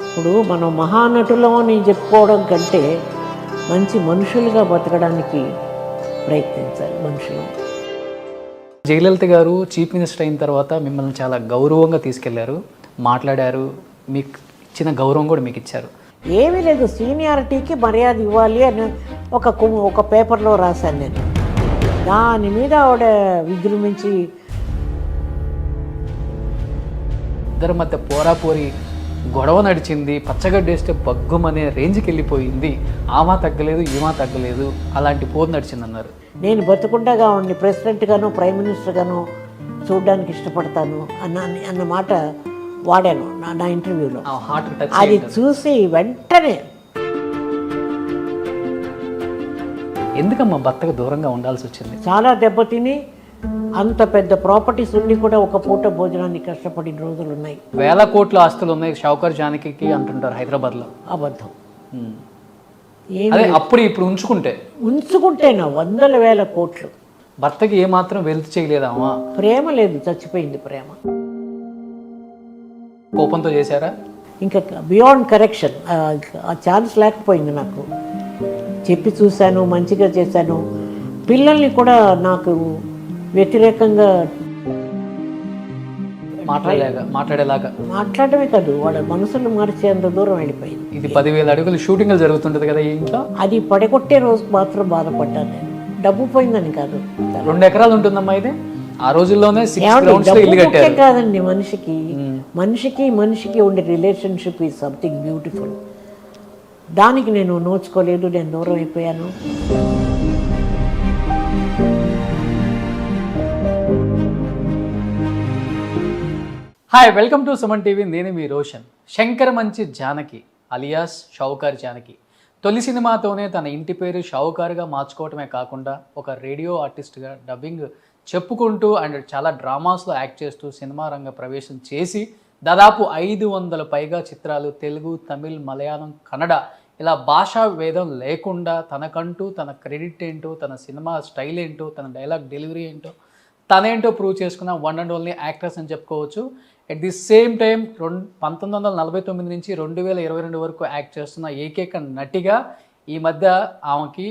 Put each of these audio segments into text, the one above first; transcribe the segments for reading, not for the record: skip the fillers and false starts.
ఇప్పుడు మనం మహానటులం అని చెప్పుకోవడం కంటే మంచి మనుషులుగా బతకడానికి ప్రయత్నించాలి మనుషులు. జయలలిత గారు చీఫ్ మినిస్టర్ అయిన తర్వాత మిమ్మల్ని చాలా గౌరవంగా తీసుకెళ్లారు, మాట్లాడారు, మీకు ఇచ్చిన గౌరవం కూడా మీకు ఇచ్చారు. ఏమీ లేదు, సీనియారిటీకి మర్యాద ఇవ్వాలి అని ఒక పేపర్లో రాశాను నేను. దాని మీద ఆవిడ విజృంభించి ఇద్దరి మధ్య పోరాపోరి గొడవ నడిచింది, పచ్చగడ్డేస్తే బగ్గుమనే రేంజ్కి వెళ్ళిపోయింది. ఆమా తగ్గలేదు, ఈమా తగ్గలేదు, అలాంటి పోరు నడిచిందన్నారు. నేను బతుకుండగా ఉండి ప్రెసిడెంట్గాను ప్రైమ్ మినిస్టర్గాను చూడడానికి ఇష్టపడతాను అన్న మాట వాడాను నా ఇంటర్వ్యూలో. అది చూసి వెంటనే ఎందుకమ్మా భర్తకు దూరంగా ఉండాల్సి వచ్చింది? చాలా దెబ్బతిని అంత పెద్ద ప్రాపర్టీస్ ఉండి కూడా ఒక పూట భోజనాన్ని కష్టపడిన రోజులు ఉన్నాయి. 1000 కోట్ల ఆస్తులు ఉన్నాయి షౌకర్ జానకి అంటుంటారు హైదరాబాద్లో. అబద్ధం. అదే అప్పుడు ఇప్పుడు ఉంచుకుంటేనా 100,000 కోట్లు. భర్తకి ఏమాత్రం వెల్త్ చేయలేదామా? ప్రేమ లేదు, చచ్చిపోయింది ప్రేమ. కోపంతో చేశారా? ఇంకా బియాండ్ కరెక్షన్. ఆ ఛాన్స్ లేకపోయింది నాకు. చెప్పి చూశాను, మంచిగా చేశాను. పిల్లల్ని కూడా నాకు వ్యతిరేకంగా మాట్లాడమే కాదు, వాళ్ళ మనసును మార్చేంత దూరం వెళ్ళిపోయింది. ఇది 10,000 అడుగులు షూటింగ్ జరుగుతుంటది కదా ఈ ఇంట్లో. అది పడగొట్టే రోజు మాత్రం బాధపడ్డాను నేను. డబ్బు పోయిందని కాదు. 2 ఎకరాలు ఉంటుందమ్మా ఇది. ఆ రోజుల్లోనే కాదండి, మనిషికి ఉండే రిలేషన్షిప్ ఈజ్ సంథింగ్ బ్యూటిఫుల్. దానికి నేను నోచుకోలేదు, నేను దూరం అయిపోయాను. Hi, welcome to Suman TV. నేను మీ రోషన్. శంకర్ మంచి జానకి అలియాస్ షౌకార్ జానకి తొలి సినిమాతోనే తన ఇంటి పేరు షౌకార్గా మార్చుకోవటమే కాకుండా ఒక రేడియో ఆర్టిస్ట్గా డబ్బింగ్ చెప్పుకుంటూ అండ్ చాలా డ్రామాస్లో యాక్ట్ చేస్తూ సినిమా రంగ ప్రవేశం చేసి దాదాపు 500 పైగా చిత్రాలు తెలుగు, తమిళ్, మలయాళం, కన్నడ ఇలా భాషా భేదం లేకుండా తనకంటూ తన క్రెడిట్ ఏంటో, తన సినిమా స్టైల్ ఏంటో, తన డైలాగ్ డెలివరీ ఏంటో, తనేంటో ప్రూవ్ చేసుకున్న వన్ అండ్ ఓన్లీ యాక్ట్రెస్ అని చెప్పుకోవచ్చు. ఎట్ ది సేమ్ టైం 1949 నుంచి 2022 వరకు యాక్ట్ చేస్తున్న ఏకైక నటిగా ఈ మధ్య ఆమెకి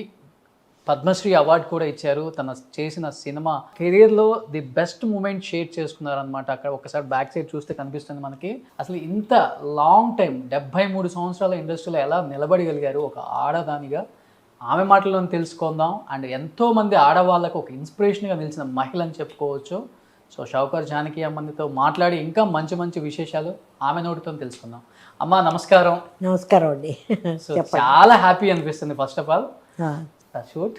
పద్మశ్రీ అవార్డు కూడా ఇచ్చారు. తన చేసిన సినిమా కెరీర్లో ది బెస్ట్ మూమెంట్ షేర్ చేసుకున్నారనమాట. అక్కడ ఒకసారి బ్యాక్ సైడ్ చూస్తే కనిపిస్తుంది మనకి. అసలు ఇంత లాంగ్ టైం 73 సంవత్సరాల ఇండస్ట్రీలో ఎలా నిలబడగలిగారు ఒక ఆడదానిగా, ఆమె మాటల్లో తెలుసుకుందాం. అండ్ ఎంతోమంది ఆడవాళ్ళకు ఒక ఇన్స్పిరేషన్గా నిలిచిన మహిళ అని చెప్పుకోవచ్చు. సో షౌకర్ జానకి అమ్మతో మాట్లాడి ఇంకా మంచి మంచి విశేషాలు ఆమె నోటితో తెలుసుకుందాం. అమ్మ నమస్కారం. నమస్కారం అండి. సో చాలా హ్యాపీ అనిపిస్తుంది first of all shoot.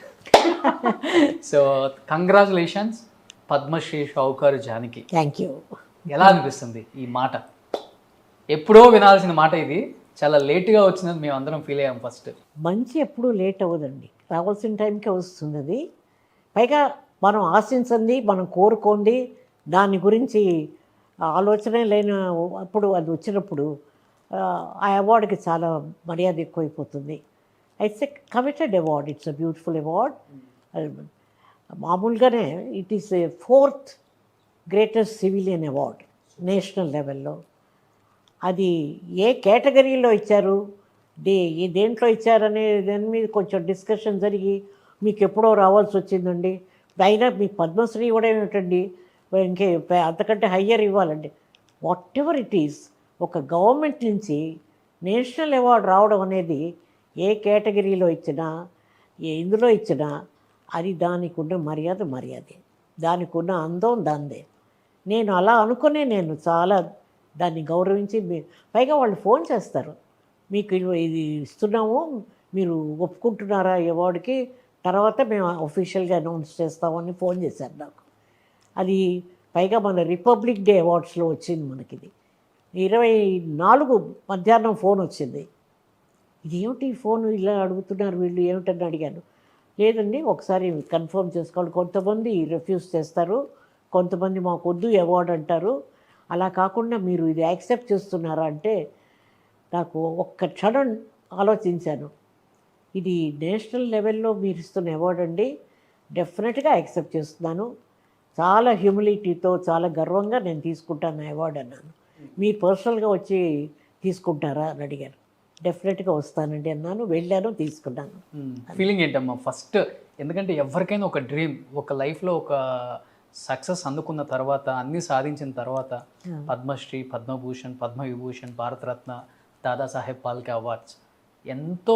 So congratulations Padmashri Sowcar Janaki. Thank you. ఎలా అనిపిస్తుంది ఈ మాట? ఎప్పుడో వినాల్సిన మాట ఇది, చాలా లేట్గా వచ్చిందని మేము అందరం ఫీల్ అయ్యాం. ఫస్ట్ మంచి ఎప్పుడూ లేట్ అవ్వదండి, రావాల్సిన టైంకే వస్తుంది అది. పైగా మనం ఆశించింది, మనం కోరుకోండి, దాని గురించి ఆలోచనే లేని అప్పుడు అది వచ్చినప్పుడు ఆ అవార్డుకి చాలా మర్యాద ఎక్కువైపోతుంది. It's a committed award, it's a beautiful award. మామూలుగానే it is a 4th greatest civilian award national లెవెల్లో. అది ఏ కేటగిరీలో ఇచ్చారు, దేంట్లో ఇచ్చారనే దాని మీద కొంచెం డిస్కషన్ జరిగి మీకు ఎప్పుడో రావాల్సి వచ్చిందండి. అయినా మీకు పద్మశ్రీ కూడా ఏమిటండి, ఇంకే అంతకంటే హయ్యర్ ఇవ్వాలండి. వాట్ ఎవర్ ఇట్ ఈస్, ఒక గవర్నమెంట్ నుంచి నేషనల్ అవార్డు రావడం అనేది ఏ కేటగిరీలో ఇచ్చినా, ఇందులో ఇచ్చినా అది దానికి ఉన్న మర్యాదే, దానికి ఉన్న అందం దాందే. నేను అలా అనుకునే నేను చాలా దాన్ని గౌరవించి, పైగా వాళ్ళు ఫోన్ చేస్తారు, మీకు ఇది ఇస్తున్నాము, మీరు ఒప్పుకుంటున్నారా ఈ అవార్డుకి, తర్వాత మేము అఫీషియల్గా అనౌన్స్ చేస్తామని ఫోన్ చేశారు నాకు. అది పైగా మన రిపబ్లిక్ డే అవార్డ్స్లో వచ్చింది మనకి. ఇది 24 మధ్యాహ్నం ఫోన్ వచ్చింది. ఇదేమిటి ఫోన్ ఇలా అడుగుతున్నారు వీళ్ళు ఏమిటని అడిగాను. లేదండి ఒకసారి కన్ఫర్మ్ చేసుకోవాలి, కొంతమంది రిఫ్యూజ్ చేస్తారు, కొంతమంది మాకు వద్దు అవార్డు అంటారు, అలా కాకుండా మీరు ఇది యాక్సెప్ట్ చేస్తున్నారా అంటే నాకు ఒక్క క్షణం ఆలోచించాను. ఇది నేషనల్ లెవెల్లో మీరు ఇస్తున్న అవార్డు అండి, డెఫినెట్గా యాక్సెప్ట్ చేస్తున్నాను, చాలా హ్యూమిలిటీతో చాలా గర్వంగా నేను తీసుకుంటాను అవార్డు అన్నాను. మీరు పర్సనల్గా వచ్చి తీసుకుంటారా అని అడిగారు. డెఫినెట్గా వస్తానండి అన్నాను, వెళ్ళాను, తీసుకున్నాను. ఫీలింగ్ ఏంటమ్మా ఫస్ట్? ఎందుకంటే ఎవరికైనా ఒక డ్రీమ్, ఒక లైఫ్లో ఒక సక్సెస్ అందుకున్న తర్వాత, అన్నీ సాధించిన తర్వాత పద్మశ్రీ, పద్మభూషణ్, పద్మవిభూషణ్, భారతరత్న, దాదాసాహెబ్ ఫాల్కే అవార్డ్స్ ఎంతో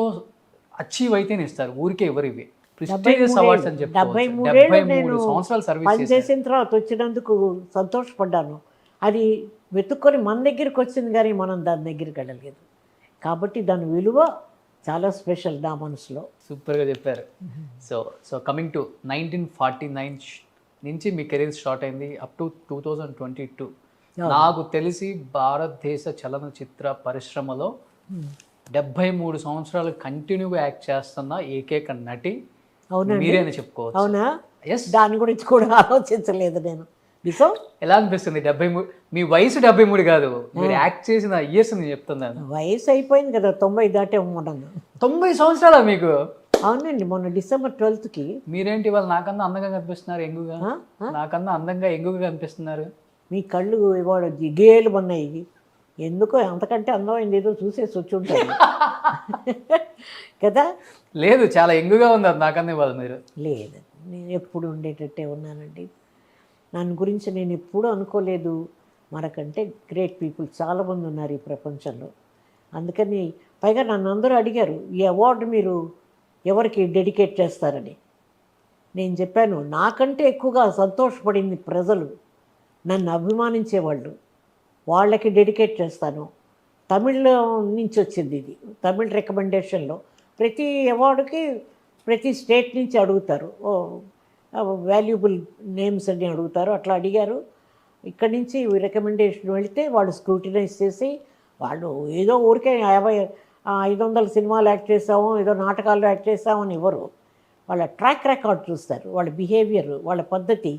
అచీవ్ అయితేనే ఇస్తారు, ఊరికే ఎవరు ఇవి ప్రెస్టీజియస్ అవార్డ్స్ అని చెప్పి. 73 సంవత్సరాలు సర్వీస్ పనిచేసిన తర్వాత వచ్చినందుకు సంతోషపడ్డాను. అది వెతుక్కొని మన దగ్గరికి వచ్చింది కానీ మనం దాని దగ్గరికి వెళ్ళలేదు. కాబట్టి దాని విలువ చాలా స్పెషల్ నా మనసులో. సూపర్గా చెప్పారు. సో కమింగ్ టు 1949 నుంచి మీ కెరీర్ స్టార్ట్ అయింది అప్ టు 2022. నాకు తెలిసి భారతదేశ చలనచిత్ర పరిశ్రమలో 73 సంవత్సరాలు కంటిన్యూగా యాక్ట్ చేస్తున్న ఏకైక నటి మీరే అని చెప్పుకోవచ్చు. అవునా? ఎస్. దాని గురించి కూడా ఆలోచించలేదు నేను. నిజం. ఎలా అనిపిస్తుంది? 73, మీ వయసు 73 కాదు, మీరు యాక్ట్ చేసిన ఇయర్స్ నేను చెప్తున్నాను. వయసు అయిపోయింది కదా, 90 దాటే మొన్న. 90 సంవత్సరాలా మీకు? అవునండి, మొన్న December 12th. మీరేంటి వాళ్ళు నాకన్నా అందంగా కనిపిస్తున్నారు, ఎంగుగా. నాకన్నా అందంగా ఎంగుగా కనిపిస్తున్నారు. మీ కళ్ళు ఇవాడు జిగేలు ఉన్నాయి. ఎందుకో అంతకంటే అందమైంది ఏదో చూసేసి వచ్చి ఉంటాను కదా. లేదు, చాలా ఎంగుగా ఉన్నారు నాకన్నా ఇవ్వాలి మీరు. లేదు, నేను ఎప్పుడు ఉండేటట్టే ఉన్నానండి. దాని గురించి నేను ఎప్పుడూ అనుకోలేదు. మనకంటే గ్రేట్ పీపుల్ చాలామంది ఉన్నారు ఈ ప్రపంచంలో. అందుకని పైగా నన్ను అందరూ అడిగారు, ఈ అవార్డు మీరు ఎవరికి డెడికేట్ చేస్తారని. నేను చెప్పాను, నాకంటే ఎక్కువగా సంతోషపడింది ప్రజలు, నన్ను అభిమానించేవాళ్ళు, వాళ్ళకి డెడికేట్ చేస్తాను. తమిళ నుంచి వచ్చింది ఇది, తమిళ రికమెండేషన్లో. ప్రతి అవార్డుకి ప్రతి స్టేట్ నుంచి అడుగుతారు, వాల్యుబుల్ నేమ్స్ అని అడుగుతారు. అట్లా అడిగారు. ఇక్కడి నుంచి రికమెండేషన్ వెళితే వాళ్ళు స్క్రూటినైజ్ చేసి, వాళ్ళు ఏదో ఊరికే 500 సినిమాలు యాక్ట్ చేసాము, ఏదో నాటకాల్లో యాక్ట్ చేసామని ఇవ్వరు. వాళ్ళ ట్రాక్ రికార్డ్ చూస్తారు, వాళ్ళ బిహేవియర్, వాళ్ళ పద్ధతి,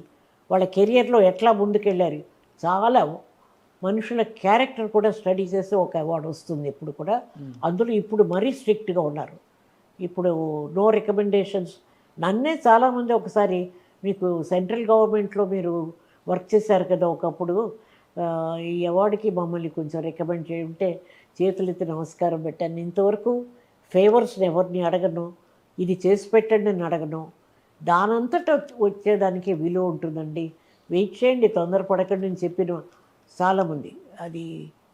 వాళ్ళ కెరియర్లో ఎట్లా ముందుకెళ్ళారు. చాలా మనుషుల క్యారెక్టర్ కూడా స్టడీ చేసి ఒక అవార్డు వస్తుంది ఎప్పుడు కూడా. అందులో ఇప్పుడు మరీ స్ట్రిక్ట్గా ఉన్నారు. ఇప్పుడు నో రికమెండేషన్స్. నన్నే చాలామంది ఒకసారి, మీకు సెంట్రల్ గవర్నమెంట్లో మీరు వర్క్ చేశారు కదా ఒకప్పుడు, ఈ అవార్డుకి మమ్మల్ని కొంచెం రికమెండ్ చేయంటే చేతులెత్తి నమస్కారం పెట్టాను. ఇంతవరకు ఫేవర్స్ని ఎవరిని అడగను, ఇది చేసి పెట్టండి అని అడగను. దానంతటా వచ్చేదానికి విలువ ఉంటుందండి, వెయిట్ చేయండి, తొందరపడకండి అని చెప్పిన చాలామంది. అది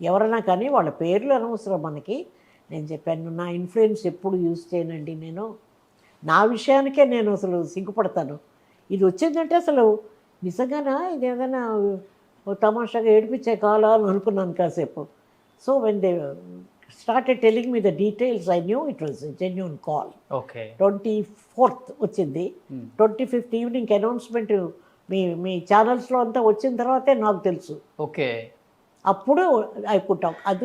ఎవరైనా కానీ వాళ్ళ పేర్లు అనవసరం మనకి. నేను చెప్పాను, నా ఇన్ఫ్లుయెన్స్ ఎప్పుడు యూజ్ చేయనండి. నేను నా విషయానికే నేను అసలు సిగ్గుపడతాను. ఇది వచ్చిందంటే అసలు నిజంగానా, ఇది ఏదైనా తమాషాగా ఏడిపించే కాలా అని అనుకున్నాను కాసేపు. So when they started telling me the details, I knew it was genuine call. Okay. 24th వచ్చింది. 25th ఈవినింగ్ అనౌన్స్మెంట్ మీ ఛానల్స్లో అంతా వచ్చిన తర్వాతే నాకు తెలుసు. ఓకే. అప్పుడు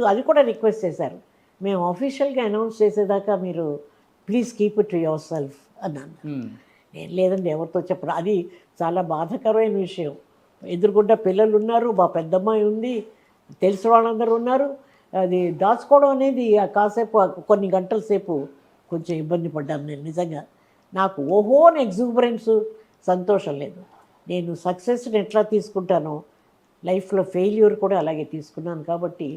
అది కూడా రిక్వెస్ట్ చేశారు, మేము ఆఫీషియల్గా అనౌన్స్ చేసేదాకా మీరు please keep it to your self అన్నాను. నేను లేదండి ఎవరితో చెప్పడం, అది చాలా బాధాకరమైన విషయం. ఎదురుగుండా పిల్లలు ఉన్నారు, మా పెద్దమ్మాయి ఉంది, తెలిసిన వాళ్ళందరూ ఉన్నారు. అది దాచుకోవడం అనేది కాసేపు కొన్ని గంటల సేపు కొంచెం ఇబ్బంది పడ్డాను నేను. నిజంగా నాకు ఓహోని ఎగ్జూబరెన్స్ సంతోషం లేదు. నేను సక్సెస్ని ఎట్లా తీసుకుంటానో లైఫ్లో ఫెయిల్యూర్ కూడా అలాగే తీసుకున్నాను. కాబట్టి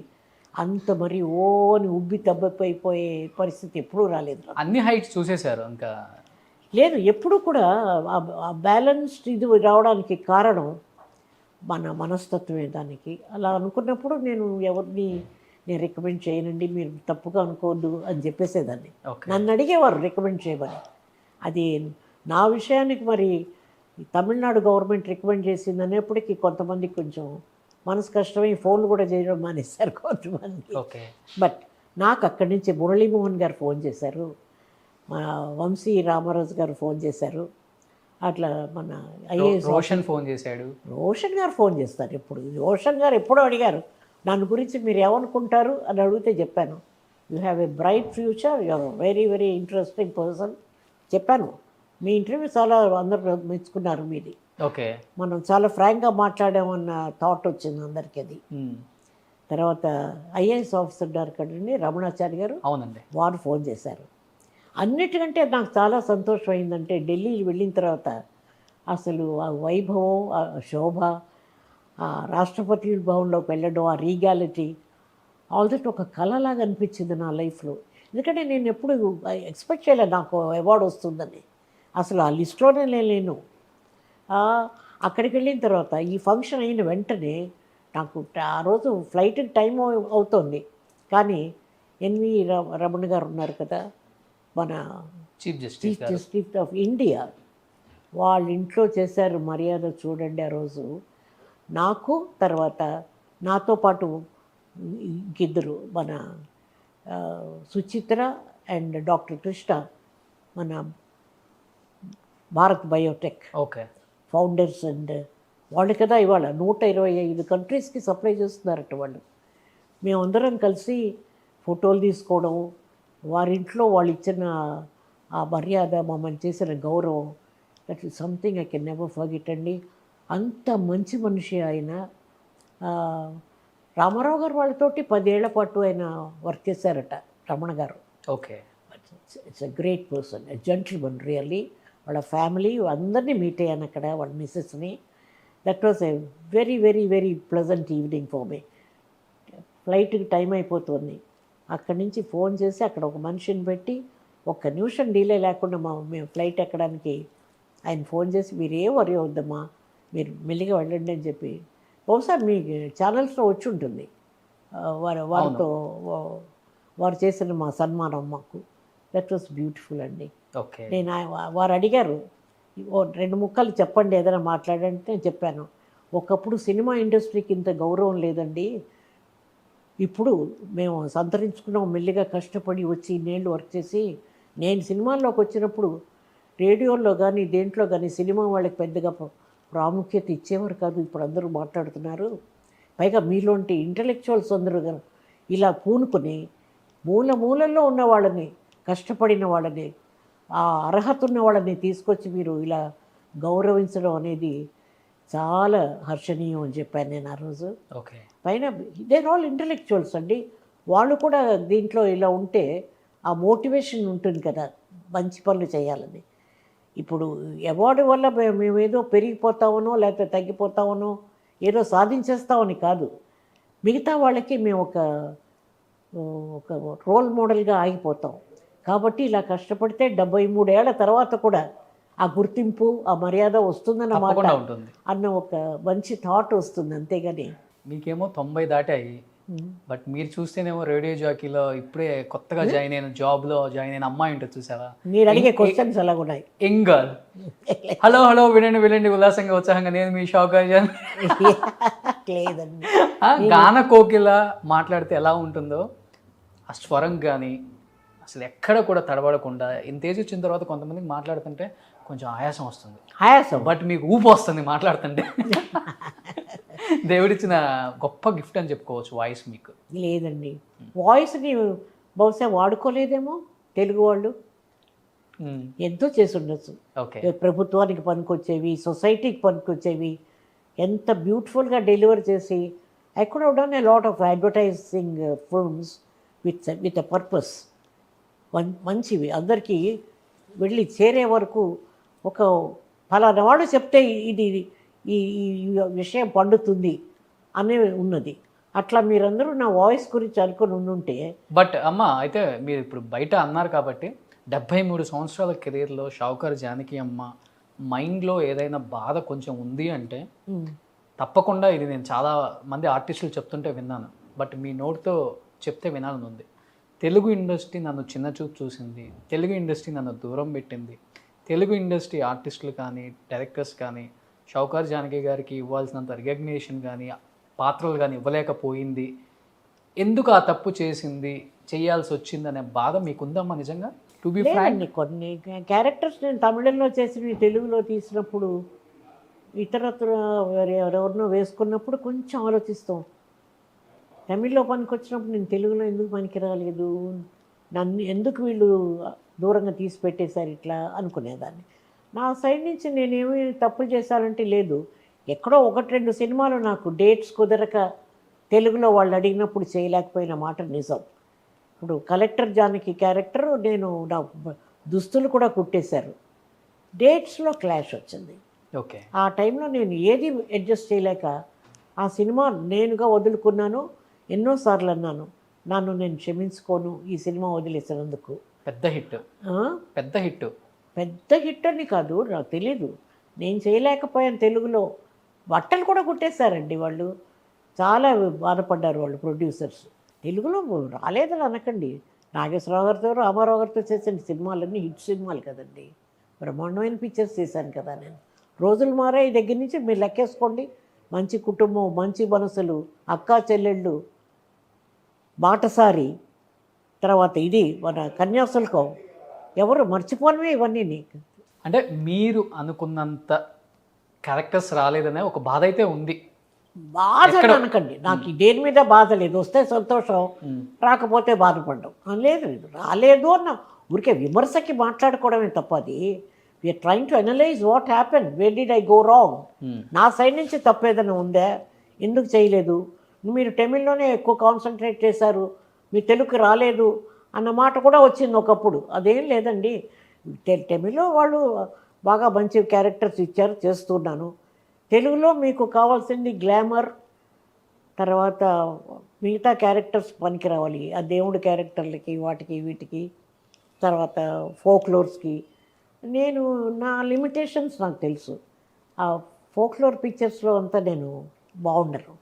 అంత మరి ఓని ఉబ్బి తబ్బైపోయే పరిస్థితి ఎప్పుడూ రాలేదు. అన్ని హైట్స్ చూసేశారు ఇంకా? లేదు, ఎప్పుడు కూడా ఆ బ్యాలెన్స్డ్ ఇది రావడానికి కారణం మన మనస్తత్వమే. దానికి అలా అనుకున్నప్పుడు నేను ఎవరిని రికమెండ్ చేయనండి, మీరు తప్పుగా అనుకోవద్దు అని చెప్పేసేదాన్ని. నన్ను అడిగేవారు రికమెండ్ చేయమని. అది నా విషయానికి మరి తమిళనాడు గవర్నమెంట్ రికమెండ్ చేసింది అనేప్పటికీ కొంతమందికి కొంచెం మనసు కష్టమై ఫోన్లు కూడా చేయడం మానేశారు కొంతమంది. ఓకే. బట్ నాకు అక్కడి నుంచి మురళీమోహన్ గారు ఫోన్ చేశారు, మా వంశీ రామరాజు గారు ఫోన్ చేశారు, అట్లా మన ఐఏఎస్ రోషన్ ఫోన్ చేశాడు. రోషన్ గారు ఫోన్ చేస్తారు ఎప్పుడు. రోషన్ గారు ఎప్పుడో అడిగారు దాని గురించి, మీరు ఏమనుకుంటారు అని అడిగితే చెప్పాను, you have a bright future, you are very very interesting person చెప్పాను. మీ ఇంటర్వ్యూ చాలా అందరూ మెచ్చుకున్నారు మీది. ఓకే. మనం చాలా ఫ్రాంక్గా మాట్లాడామన్న థాట్ వచ్చింది అందరికీ. అది తర్వాత ఐఏఎస్ ఆఫీసర్ ఉన్నారు కదండి రమణాచారి గారు, అవునండి, వారు ఫోన్ చేశారు. అన్నిటికంటే నాకు చాలా సంతోషం అయిందంటే ఢిల్లీ వెళ్ళిన తర్వాత అసలు ఆ వైభవం, ఆ శోభ, ఆ రాష్ట్రపతి భవన్లోకి వెళ్ళడం, ఆ రీగాలిటీ, ఆల్ దట్ ఒక కళలాగా అనిపించింది నా లైఫ్లో. ఎందుకంటే నేను ఎప్పుడు ఎక్స్పెక్ట్ చేయలేదు నాకు అవార్డు వస్తుందని. అసలు ఆ లిస్ట్లోనే లేను. అక్కడికి వెళ్ళిన తర్వాత ఈ ఫంక్షన్ అయిన వెంటనే నాకు ఆ రోజు ఫ్లైట్కి టైం అవుతోంది. కానీ ఎన్వి రమణ గారు ఉన్నారు కదా, మన chief justice chief justice of India, వాళ్ళ ఇంట్లో చేశారు మర్యాద చూడండి ఆ రోజు. నాకు తర్వాత నాతో పాటు ఇంకిద్దరు మన సుచిత్ర అండ్ డాక్టర్ కృష్ణ, మన Bharat Biotech okay founders. And వాళ్ళు కదా ఇవాళ 125 కంట్రీస్కి సప్లై చేస్తున్నారట వాళ్ళు. మేమందరం కలిసి ఫోటోలు తీసుకోవడం, వారింట్లో వాళ్ళు ఇచ్చిన ఆ మర్యాద, మమ్మల్ని చేసిన గౌరవం, that is something I can never forget అండి. అంత మంచి మనిషి ఆయన. రామారావు గారు వాళ్ళతోటి 10 ఏళ్ల పాటు ఆయన వర్క్ చేశారట రమణ గారు. Okay it's a great person, a gentleman really. వాళ్ళ ఫ్యామిలీ అందరినీ మీట్ అయ్యాను అక్కడ, వాళ్ళ మిస్సెస్ని. That was a very very very pleasant evening for me. ఫ్లైట్కి టైం అయిపోతుంది. అక్కడి నుంచి ఫోన్ చేసి అక్కడ ఒక మనిషిని పెట్టి ఒక్క నిమిషం డీలే లేకుండా మేము ఫ్లైట్ ఎక్కడానికి ఆయన ఫోన్ చేసి, మీరు ఏం వరి అవుద్దమ్మా, మీరు మెల్లిగా వెళ్ళండి అని చెప్పి. బహుశా మీ ఛానల్స్లో వచ్చి ఉంటుంది వారితో వారు చేసిన మా సన్మానం మాకు. దట్ వాస్ బ్యూటిఫుల్ అండి. ఓకే నేను వారు అడిగారు, ఓ 2 ముక్కలు చెప్పండి ఏదైనా మాట్లాడంటే నేను చెప్పాను, ఒకప్పుడు సినిమా ఇండస్ట్రీకి ఇంత గౌరవం లేదండి, ఇప్పుడు మేము సంతరించుకున్నాం మెల్లిగా కష్టపడి వచ్చి ఇన్నేళ్ళు వర్క్ చేసి. నేను సినిమాల్లోకి వచ్చినప్పుడు రేడియోలో కానీ దేంట్లో కానీ సినిమా వాళ్ళకి పెద్దగా ప్రాముఖ్యత ఇచ్చేవారు కాదు, ఇప్పుడు అందరూ మాట్లాడుతున్నారు. పైగా మీలోంటి ఇంటలెక్చువల్స్ అందరూ ఇలా పూనుకొని మూలల్లో ఉన్న వాళ్ళని, కష్టపడిన వాళ్ళని, ఆ అర్హత ఉన్న వాళ్ళని తీసుకొచ్చి మీరు ఇలా గౌరవించడం అనేది చాలా హర్షణీయం అని చెప్పాను నేను ఆ రోజు. ఓకే పైన దేర్ ఆల్ ఇంటలెక్చువల్స్ అండి, వాళ్ళు కూడా దీంట్లో ఇలా ఉంటే ఆ మోటివేషన్ ఉంటుంది కదా మంచి పనులు చేయాలని. ఇప్పుడు అవార్డు వల్ల మేమేదో పెరిగిపోతామనో లేకపోతే తగ్గిపోతామనో ఏదో సాధించేస్తామని కాదు, మిగతా వాళ్ళకి మేము ఒక రోల్ మోడల్గా ఆగిపోతాం. కాబట్టి ఇలా కష్టపడితే 73 ఏళ్ల తర్వాత కూడా ఆ గుర్తింపు, ఆ మర్యాద వస్తుందన్నమాట ఉంటుంది అన్న ఒక మంచి థాట్ వస్తుంది, అంతేగాని. మీకేమో 90 దాటాయి, బట్ మీరు చూస్తేనేమో రేడియో జాకీలో ఇప్పుడే కొత్తగా జాయిన్ అయిన జాబ్లో జాయిన్ అయిన అమ్మాయి ఉంటుంది చూసావా, మీరు అడిగే క్వశ్చన్స్ అలా ఉన్నాయి. Young girl. హలో హలో వినండి వినండి ఉల్లాసంగా ఉత్సాహంగా నేను మీ షౌకర్ జాన్. లేదండి, గాన కోకిల మాట్లాడితే ఎలా ఉంటుందో ఆ స్వరం కానీ అసలు ఎక్కడ కూడా తడబడకుండా ఇంత ఏజ్ వచ్చిన తర్వాత కొంతమందికి మాట్లాడుతుంటే కొంచెం ఆయాసం వస్తుంది, బట్ మీకు ఊపు వస్తుంది మాట్లాడుతుంటే. దేవుడిచ్చిన గొప్ప గిఫ్ట్ అని చెప్పుకోవచ్చు వాయిస్ మీకు. లేదండి, వాయిస్ని బహుశా వాడుకోలేదేమో తెలుగు వాళ్ళు, ఎంతో చేసి ఉండొచ్చు. ఓకే ప్రభుత్వానికి పనికొచ్చేవి, సొసైటీకి పనికొచ్చేవి, ఎంత బ్యూటిఫుల్గా డెలివర్ చేసి. I could have done a lot of advertising films with a purpose. మంచివి అందరికీ వెళ్ళి చేరే వరకు ఒక ఫలానా వాడు చెప్తే ఇది ఈ విషయం పండుతుంది అనేది ఉన్నది. అట్లా మీరందరూ నా వాయిస్ గురించి అనుకుని ఉండుంటే. బట్ అమ్మ అయితే మీరు ఇప్పుడు బయట అన్నారు కాబట్టి 73 సంవత్సరాల కెరీర్లో షౌకర్ జానకి అమ్మ మైండ్లో ఏదైనా బాధ కొంచెం ఉంది అంటే తప్పకుండా ఇది నేను చాలా మంది ఆర్టిస్టులు చెప్తుంటే విన్నాను, బట్ మీ నోటితో చెప్తే వినాలని ఉంది. తెలుగు ఇండస్ట్రీ నన్ను చిన్నచూపు చూసింది, తెలుగు ఇండస్ట్రీ నన్ను దూరం పెట్టింది, తెలుగు ఇండస్ట్రీ ఆర్టిస్టులు కానీ డైరెక్టర్స్ కానీ షౌకర్ జానకి గారికి ఇవ్వాల్సినంత రికగ్నిషన్ కానీ పాత్రలు కానీ ఇవ్వలేకపోయింది, ఎందుకు ఆ తప్పు చేసింది చేయాల్సి వచ్చింది అనే బాధ మీకుందమ్మా నిజంగా? టు బి ఫ్రాంక్, కొన్ని క్యారెక్టర్స్ నేను తమిళంలో చేసి తెలుగులో తీసినప్పుడు ఇతరత్ర ఎవరినో వేసుకున్నప్పుడు కొంచెం ఆలోచిస్తాం. తమిళ్లో పనికొచ్చినప్పుడు నేను తెలుగులో ఎందుకు పనికి రాలేదు, నన్ను ఎందుకు వీళ్ళు దూరంగా తీసి పెట్టేశారు ఇట్లా అనుకునేదాన్ని. నా సైడ్ నుంచి నేనేమి తప్పులు చేశానంటే లేదు, ఎక్కడో 1-2 సినిమాలు నాకు డేట్స్ కుదరక తెలుగులో వాళ్ళు అడిగినప్పుడు చేయలేకపోయిన మాట నిజం. ఇప్పుడు కలెక్టర్ జానకి క్యారెక్టర్ నేను నా దుస్తులు కూడా కుట్టేశారు, డేట్స్లో క్లాష్ వచ్చింది. ఓకే ఆ టైంలో నేను ఏది అడ్జస్ట్ చేయలేక ఆ సినిమా నేనుగా వదులుకున్నాను. ఎన్నోసార్లు అన్నాను, నన్ను నేను క్షమించుకోను ఈ సినిమా వదిలేసినందుకు. పెద్ద హిట్, ఆ? పెద్ద హిట్. పెద్ద హిట్ అని కాదు, నాకు తెలీదు, నేను చేయలేకపోయాను తెలుగులో. బట్టలు కూడా కుట్టేశారండి వాళ్ళు, చాలా బాధపడ్డారు వాళ్ళు ప్రొడ్యూసర్స్. తెలుగులో రాలేదని అనకండి, నాగేశ్వరరావు గారితో రామారావు గారితో చేసిన సినిమాలన్నీ హిట్ సినిమాలు కదండి, బ్రహ్మాండమైన పిక్చర్స్ చేశాను కదా నేను. రోజులు మారే దగ్గర నుంచి మీరు లెక్కేసుకోండి, మంచి కుటుంబం, మంచి మనసులు, అక్కా చెల్లెళ్ళు, బాటసారి, తర్వాత ఇది మన కన్యాశుల్కం, ఎవరు మర్చిపోనివే ఇవన్నీ నీకు. అంటే మీరు అనుకున్నంత క్యారెక్టర్స్ రాలేదనే ఒక బాధ అయితే ఉంది. బాధ అనకండి, నాకు దేని మీద బాధ లేదు, వస్తే సంతోషం, రాకపోతే బాధపడ్డం లేదు. లేదు రాలేదు అన్న ఊరికే విమర్శకి మాట్లాడుకోవడమే తప్ప, అది we are trying to analyse what happen, where did I go wrong, నా సైడ్ నుంచి తప్పేదైనా ఉందా, ఎందుకు చేయలేదు, మీరు తమిళ్లోనే ఎక్కువ కాన్సన్ట్రేట్ చేశారు, మీ తెలుగుకి రాలేదు అన్న మాట కూడా వచ్చింది ఒకప్పుడు. అదేం లేదండి, తమిళ్లో వాళ్ళు బాగా మంచి క్యారెక్టర్స్ ఇచ్చారు, చేస్తున్నాను. తెలుగులో మీకు కావాల్సింది గ్లామర్, తర్వాత మిగతా క్యారెక్టర్స్ పనికి రావాలి, ఆ దేవుడి క్యారెక్టర్లకి వాటికి వీటికి, తర్వాత ఫోక్లోర్స్కి. నేను నా లిమిటేషన్స్ నాకు తెలుసు, ఆ ఫోక్లోర్ పిక్చర్స్లో అంతా నేను బాగుండను.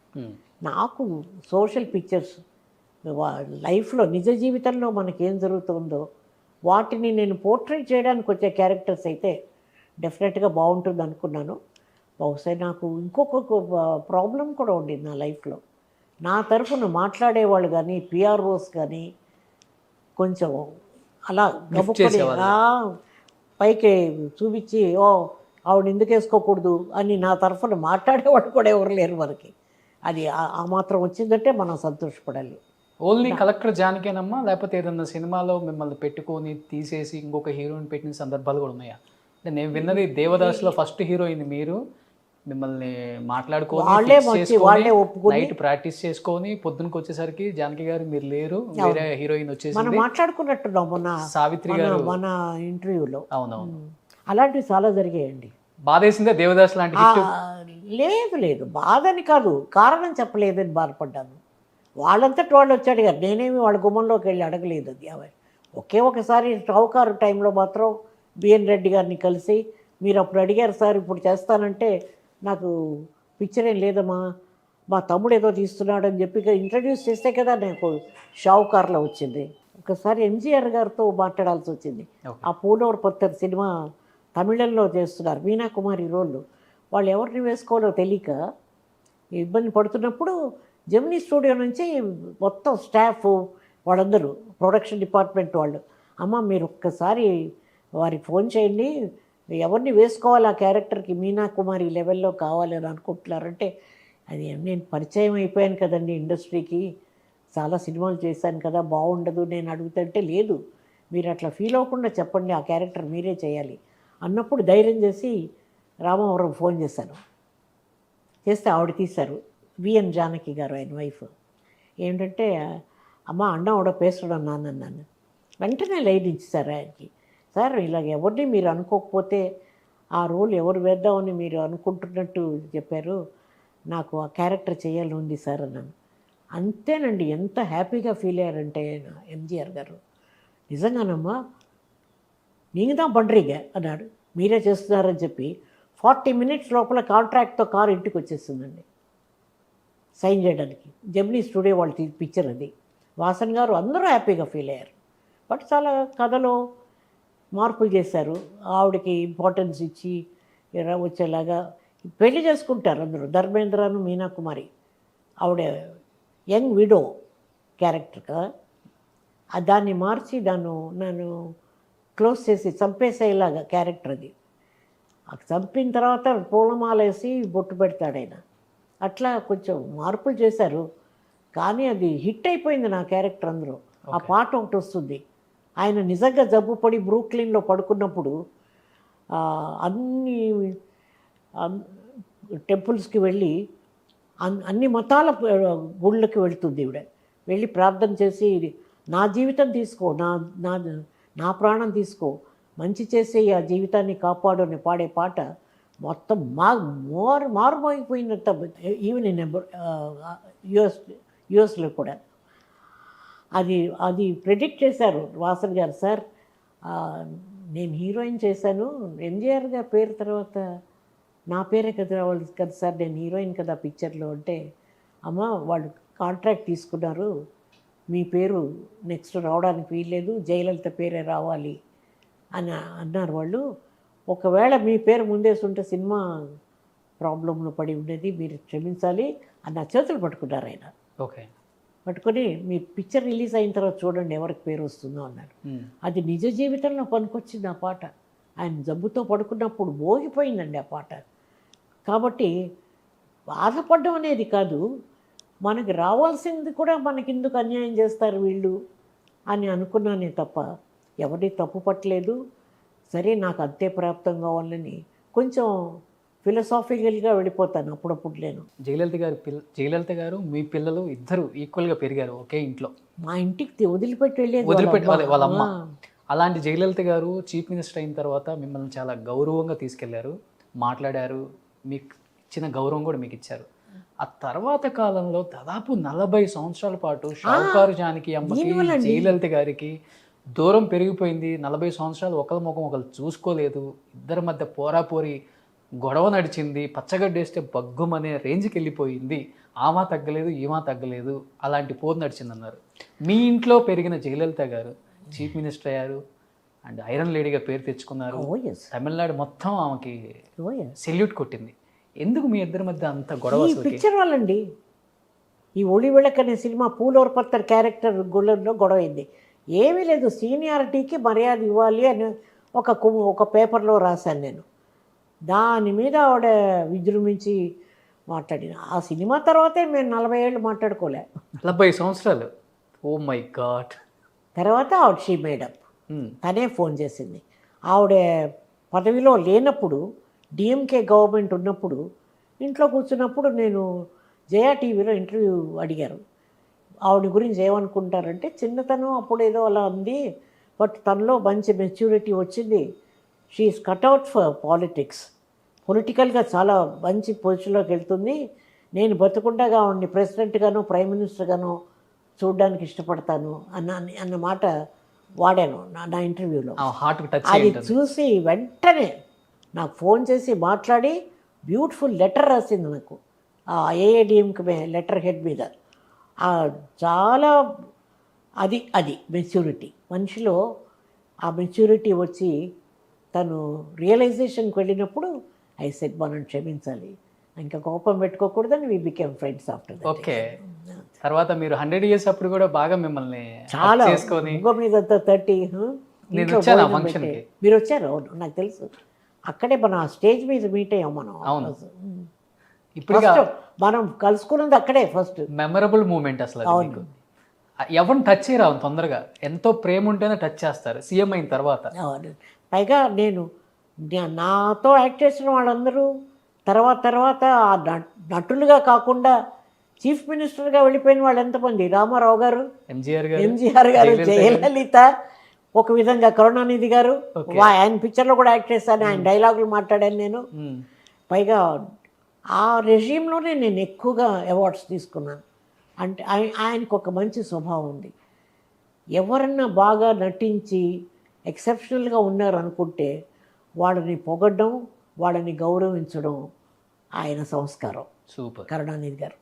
నాకు సోషల్ పిక్చర్స్, లైఫ్లో నిజ జీవితంలో మనకేం జరుగుతుందో వాటిని నేను పోర్ట్రేట్ చేయడానికి వచ్చే క్యారెక్టర్స్ అయితే డెఫినెట్గా బాగుంటుంది అనుకున్నాను. బహుశా నాకు ఇంకొక ప్రాబ్లం కూడా ఉండేది నా లైఫ్లో, నా తరఫున మాట్లాడేవాళ్ళు కానీ పిఆర్ఓస్ కానీ కొంచెం అలా గబుక్కొని పైకి చూపించి, ఓ ఆవిడ ఎందుకు వేసుకోకూడదు అని నా తరఫున మాట్లాడేవాళ్ళు కూడా ఎవరు లేరు మనకి. అది ఆ మాత్రం వచ్చిందంటే మనం సంతోషపడాలి. ఓన్లీ కలెక్టర్ జానకేనమ్మా, లేకపోతే ఏదన్నా సినిమాలో మిమ్మల్ని పెట్టుకొని తీసేసి ఇంకొక హీరోయిన్ పెట్టిన సందర్భాలు కూడా ఉన్నాయా? అంటే నేను విన్నది దేవదాసులో ఫస్ట్ హీరోయిన్ మీరు, మిమ్మల్ని మాట్లాడుకొని వాళ్ళే ఒప్పుకొని నైట్ ప్రాక్టీస్ చేసుకొని పొద్దునకి వచ్చేసరికి జానకి గారు మీరు లేరు, వేరే హీరోయిన్ వచ్చేసి మనం మాట్లాడుకున్నట్టున్నాం మొన్న సావిత్రి గారు మన ఇంటర్వ్యూలో. అవునవును, అలాంటివి చాలా జరిగాయండి. బాధేసిందే దేవదాస్ లాంటి హిట్? లేదు లేదు, బాధని కాదు, కారణం చెప్పలేదని బాధపడ్డాను. వాళ్ళంతటి వాళ్ళు వచ్చి అడిగారు, నేనేమి వాళ్ళ గుమ్మంలోకి వెళ్ళి అడగలేదు. అది ఒకే ఒకసారి షావుకారు టైంలో మాత్రం బిఎన్ రెడ్డి గారిని కలిసి, మీరు అప్పుడు అడిగారు సార్ ఇప్పుడు చేస్తానంటే, నాకు పిక్చర్ ఏం లేదమ్మా, మా తమ్ముడు ఏదో తీస్తున్నాడని చెప్పి ఇంట్రడ్యూస్ చేస్తే కదా నాకు షావుకారులో వచ్చింది. ఒకసారి ఎంజీఆర్ గారితో మాట్లాడాల్సి వచ్చింది. ఆ పూలవర్ పత్తర్ సినిమా తమిళంలో చేస్తున్నారు, మీనా కుమారి రోళ్ళు, వాళ్ళు ఎవరిని వేసుకోవాలో తెలియక ఇబ్బంది పడుతున్నప్పుడు జెమినీ స్టూడియో నుంచి మొత్తం స్టాఫ్ వాళ్ళందరూ, ప్రొడక్షన్ డిపార్ట్మెంట్ వాళ్ళు, అమ్మ మీరు ఒక్కసారి వారికి ఫోన్ చేయండి, ఎవరిని వేసుకోవాలి ఆ క్యారెక్టర్కి, మీనా కుమారి లెవెల్లో కావాలని అనుకుంటున్నారంటే, అది నేను పరిచయం అయిపోయాను కదండి ఇండస్ట్రీకి, చాలా సినిమాలు చేశాను కదా, బాగుండదు నేను అడుగుతుంటే, లేదు మీరు అట్లా ఫీల్ అవ్వకుండా చెప్పండి, ఆ క్యారెక్టర్ మీరే చేయాలి అన్నప్పుడు ధైర్యం చేసి రామవరం ఫోన్ చేశాను. చేస్తే ఆవిడ తీశారు, విఎన్ జానకి గారు ఆయన వైఫ్. ఏంటంటే, అమ్మ అన్న ఆవిడ పేసడం నాన్నన్నాను, వెంటనే లైన్ ఇచ్చేసారు ఆయనకి. సార్ ఇలాగ ఎవరిని మీరు అనుకోకపోతే ఆ రోల్ ఎవరు వేద్దామని మీరు అనుకుంటున్నట్టు చెప్పారు, నాకు ఆ క్యారెక్టర్ చేయాలని ఉంది సార్ అన్నాను. అంతేనండి, ఎంత హ్యాపీగా ఫీల్ అయ్యారంటే ఎంజీఆర్ గారు, నిజంగానమ్మా నీకు దా పండ్రీగ అన్నాడు, మీరే చేస్తున్నారని చెప్పి 40 minutes లోపల కాంట్రాక్ట్తో కారు ఇంటికి వచ్చేస్తుందండి సైన్ చేయడానికి. జెమినీ స్టూడియో వాళ్ళు పిక్చర్ అది. వాసన్ గారు అందరూ హ్యాపీగా ఫీల్ అయ్యారు. బట్ చాలా కథలో మార్పులు చేశారు, ఆవిడకి ఇంపార్టెన్స్ ఇచ్చి వచ్చేలాగా పెళ్లి చేసుకుంటారు అందరూ. ధర్మేంద్రను మీనా కుమారి, ఆవిడ యంగ్ విడో క్యారెక్టర్ కదా, దాన్ని మార్చి నన్ను క్లోజ్ చేసి చంపేసేలాగా క్యారెక్టర్ అది. చంపిన తర్వాత పూలమాల వేసి బొట్టు పెడతాడు ఆయన, అట్లా కొంచెం మార్పులు చేశారు. కానీ అది హిట్ అయిపోయింది నా క్యారెక్టర్ అందరూ. ఆ పాట ఒకటి వస్తుంది, ఆయన నిజంగా జబ్బు పడి బ్రూక్లిన్లో పడుకున్నప్పుడు అన్ని టెంపుల్స్కి వెళ్ళి అన్ని మతాల గుళ్ళకి వెళ్తుంది ఈవిడ. వెళ్ళి ప్రార్థన చేసి, నా జీవితం తీసుకో, నా ప్రాణం తీసుకో, మంచి చేసే ఆ జీవితాన్ని కాపాడు అని పాడే పాట మొత్తం మారుమోగిపోయినంత. ఈవెన్ యుఎస్లో కూడా అది అది ప్రెడిక్ట్ చేశారు వాసన్ గారు. సార్ నేను హీరోయిన్ చేశాను, ఎంజీఆర్ గారి పేరు తర్వాత నా పేరే కదా రావాలి కదా సార్, నేను హీరోయిన్ కదా పిక్చర్లో అంటే, అమ్మ వాళ్ళు కాంట్రాక్ట్ తీసుకున్నారు, మీ పేరు నెక్స్ట్ రావడానికి వీల్లేదు, జయలలిత పేరే రావాలి అని అన్నారు వాళ్ళు. ఒకవేళ మీ పేరు ముందేసుంటే సినిమా ప్రాబ్లంలో పడి ఉండేది, మీరు క్షమించాలి అని నా చేతులు పట్టుకున్నారు ఆయన. ఓకే. పట్టుకొని మీ పిక్చర్ రిలీజ్ అయిన తర్వాత చూడండి ఎవరికి పేరు వస్తుందో అన్నారు. అది నిజ జీవితంలో పనికొచ్చింది ఆ పాట. ఆయన జబ్బుతో పడుకున్నప్పుడు మోగిపోయిందండి ఆ పాట. కాబట్టి బాధపడడం అనేది కాదు, మనకి రావాల్సింది కూడా మనకెందుకు అన్యాయం చేస్తారు వీళ్ళు అని అనుకున్నానే తప్ప ఎవరిని తప్పు పట్టలేదు. సరే నాకు అంతే ప్రాప్తం కావాలని కొంచెం ఫిలసాఫికల్గా వెళ్ళిపోతాను అప్పుడప్పుడు నేను. జయలలిత గారు మీ పిల్లలు ఇద్దరు ఈక్వల్గా పెరిగారు ఒకే ఇంట్లో. మా ఇంటికి వదిలిపెట్టి వెళ్ళేది వాళ్ళ అమ్మ. అలాంటి జయలలిత గారు చీఫ్ మినిస్టర్ అయిన తర్వాత మిమ్మల్ని చాలా గౌరవంగా తీసుకెళ్లారు, మాట్లాడారు, మీకు ఇచ్చిన గౌరవం కూడా మీకు ఇచ్చారు. ఆ తర్వాత కాలంలో దాదాపు 40 సంవత్సరాల పాటు షావుకారు జానకి అమ్మకి జయలలిత గారికి దూరం పెరిగిపోయింది. 40 సంవత్సరాలు ఒకరి ముఖం ఒకరు చూసుకోలేదు, ఇద్దరి మధ్య పోరాపోరి గొడవ నడిచింది, పచ్చగడ్డేస్తే బగ్గుమనే రేంజ్కి వెళ్ళిపోయింది, ఆమా తగ్గలేదు ఈమా తగ్గలేదు, అలాంటి పోరు నడిచింది అన్నారు. మీ ఇంట్లో పెరిగిన జయలలిత గారు చీఫ్ మినిస్టర్ అయ్యారు అండ్ ఐరన్ లేడీగా పేరు తెచ్చుకున్నారు. తమిళనాడు మొత్తం ఆమెకి సెల్యూట్ కొట్టింది. ఎందుకు మీ ఇద్దరి మధ్య అంత గొడవ? ఈ పిక్చర్ వాళ్ళండి. ఈ ఒళి విళక్ అనే సినిమా పూలవర్ పత్తర్ క్యారెక్టర్ గుళ్ళల్లో గొడవ అయింది. ఏమీ లేదు, సీనియారిటీకి మర్యాద ఇవ్వాలి అని ఒక పేపర్లో రాశాను నేను. దాని మీద ఆవిడ విజృంభించి మాట్లాడిన. ఆ సినిమా తర్వాతే మేము 40 ఏళ్ళు మాట్లాడుకోలే. 40 సంవత్సరాలు. Oh my god. తర్వాత ఆవిడ షీ మేడప్. తనే ఫోన్ చేసింది. ఆవిడ పదవిలో లేనప్పుడు, డిఎంకే గవర్నమెంట్ ఉన్నప్పుడు ఇంట్లో కూర్చున్నప్పుడు నేను జయా టీవీలో ఇంటర్వ్యూ అడిగారు. ఆవిడ గురించి ఏమనుకుంటారంటే, చిన్నతనం అప్పుడు ఏదో అలా ఉంది, బట్ తనలో మంచి మెచ్యూరిటీ వచ్చింది, షీఈస్ కట్అవుట్ ఫర్ పాలిటిక్స్, పొలిటికల్గా చాలా మంచి పొజిషన్లోకి వెళ్తుంది, నేను బతుకుండగా ఆవిడ్ని ప్రెసిడెంట్గానో ప్రైమ్ మినిస్టర్గానో చూడడానికి ఇష్టపడతాను అన్న మాట వాడాను నా ఇంటర్వ్యూలో. అది చూసి వెంటనే నాకు ఫోన్ చేసి మాట్లాడి బ్యూటిఫుల్ లెటర్ రాసింది నాకు, ఏఏడిఎంకి లెటర్ హెడ్ మీద. చాలా అది మెచ్యూరిటీ, మనిషిలో ఆ మెచ్యూరిటీ వచ్చి తను రియలైజేషన్కి వెళ్ళినప్పుడు ఐ సెడ్ మనం క్షమించాలి, ఇంకా కోపం పెట్టుకోకూడదని we became friends after that. Okay. తర్వాత మీరు 100 years అప్పుడు కూడా బాగా మిమ్మల్ని చాలా చేసుకొని మీద 30 మీరు వచ్చారు, నాకు తెలుసు. అక్కడే మనం ఆ స్టేజ్ మీద మీట్ అయ్యాం మనం. ఇప్పుడు మనం కలుసుకున్నది అక్కడే ఫస్ట్. మెమరబుల్ మూమెంట్ అసలు. ఎవరిని టచ్ చేయరా తొందరగా, ఎంతో ప్రేమ ఉంటేనే టచ్ చేస్తారు సీఎం అయిన తర్వాత. పైగా నాతో యాక్ట్ చేసిన వాళ్ళందరూ తర్వాత ఆ నటులుగా కాకుండా చీఫ్ మినిస్టర్గా వెళ్ళిపోయిన వాళ్ళు ఎంతమంది, రామారావు గారు, ఎంజీఆర్ గారు, జయలలిత, ఒక విధంగా కరుణానిధి గారు, ఆయన పిక్చర్లో కూడా యాక్ట్ చేశాను, ఆయన డైలాగులు మాట్లాడాను నేను. పైగా ఆ రెజీమ్లోనే నేను ఎక్కువగా అవార్డ్స్ తీసుకున్నాను. అంటే ఆయనకు ఒక మంచి స్వభావం ఉంది. ఎవరన్నా బాగా నటించి ఎక్సెప్షనల్గా ఉన్నారు అనుకుంటే వాళ్ళని పొగడ్డం, వాళ్ళని గౌరవించడం ఆయన సంస్కారం. సూపర్. కరుణానిధి గారు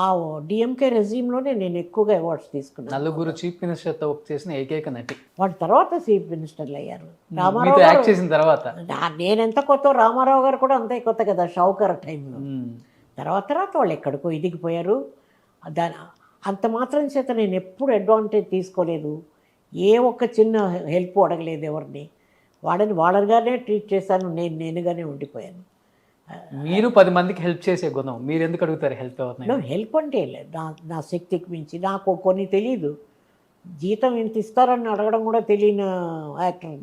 ఆ డిఎంకే రెజీమ్లోనే నేను ఎక్కువగా అవార్డ్స్ తీసుకున్నాను. 4 చీఫ్ మినిస్టర్తో వర్క్ చేసిన ఏకైక నటి. వాళ్ళ తర్వాత చీఫ్ మినిస్టర్లు అయ్యారు. యాక్ట్ చేసిన తర్వాత నేనెంత కొత్త, రామారావు గారు కూడా అంతే కొత్త కదా షావుకార్ టైంలో. తర్వాత వాళ్ళు ఎక్కడికో ఎదిగిపోయారు. అంత మాత్రం చేత నేను ఎప్పుడు అడ్వాంటేజ్ తీసుకోలేదు, ఏ ఒక్క చిన్న హెల్ప్ అడగలేదు ఎవరిని. వాళ్ళనిగానే ట్రీట్ చేశాను, నేనుగానే ఉండిపోయాను. మీరు 10 మందికి హెల్ప్ చేసే గుణం, మీరు ఎందుకు అడుగుతారు హెల్ప్? హెల్ప్ అంటే నా శక్తికి మించి నాకు కొన్ని తెలియదు. జీతం ఇంత ఇస్తారని అడగడం కూడా తెలియని యాక్టర్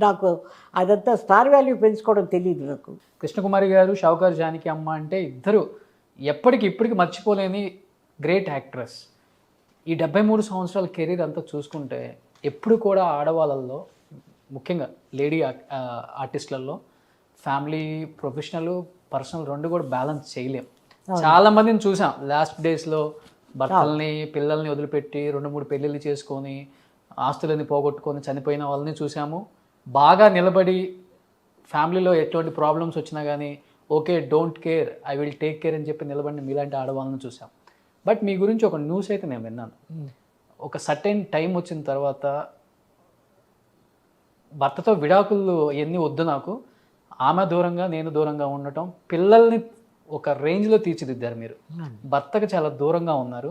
నాకు. అదంతా స్టార్ వాల్యూ పెంచుకోవడం తెలియదు నాకు. కృష్ణకుమారి గారు, షావుకారు జానకి అమ్మ అంటే ఇద్దరు ఇప్పటికి మర్చిపోలేని గ్రేట్ యాక్ట్రెస్. ఈ 73 సంవత్సరాల కెరీర్ అంతా చూసుకుంటే ఎప్పుడు కూడా ఆడవాళ్ళల్లో, ముఖ్యంగా లేడీ ఆర్టిస్టులలో ఫ్యామిలీ, ప్రొఫెషనల్, పర్సనల్ 2 కూడా బ్యాలెన్స్ చేయలేం. చాలా మందిని చూసాం లాస్ట్ డేస్లో భర్తల్ని పిల్లల్ని వదిలిపెట్టి 2-3 పెళ్ళిళ్ళు చేసుకొని ఆస్తులని పోగొట్టుకొని చనిపోయిన వాళ్ళని చూసాము. బాగా నిలబడి ఫ్యామిలీలో ఎటువంటి ప్రాబ్లమ్స్ వచ్చినా కానీ okay don't care, I will take care అని చెప్పి నిలబడిన మీలాంటి ఆడవాళ్ళని చూసాం. బట్ మీ గురించి ఒక న్యూస్ అయితే నేను విన్నాను. ఒక సర్టెన్ టైం వచ్చిన తర్వాత భర్తతో విడాకులు ఎన్ని వద్దు నాకు, ఆమె దూరంగా నేను దూరంగా ఉండటం, పిల్లల్ని ఒక రేంజ్లో తీర్చిదిద్దారు మీరు. భర్తకు చాలా దూరంగా ఉన్నారు,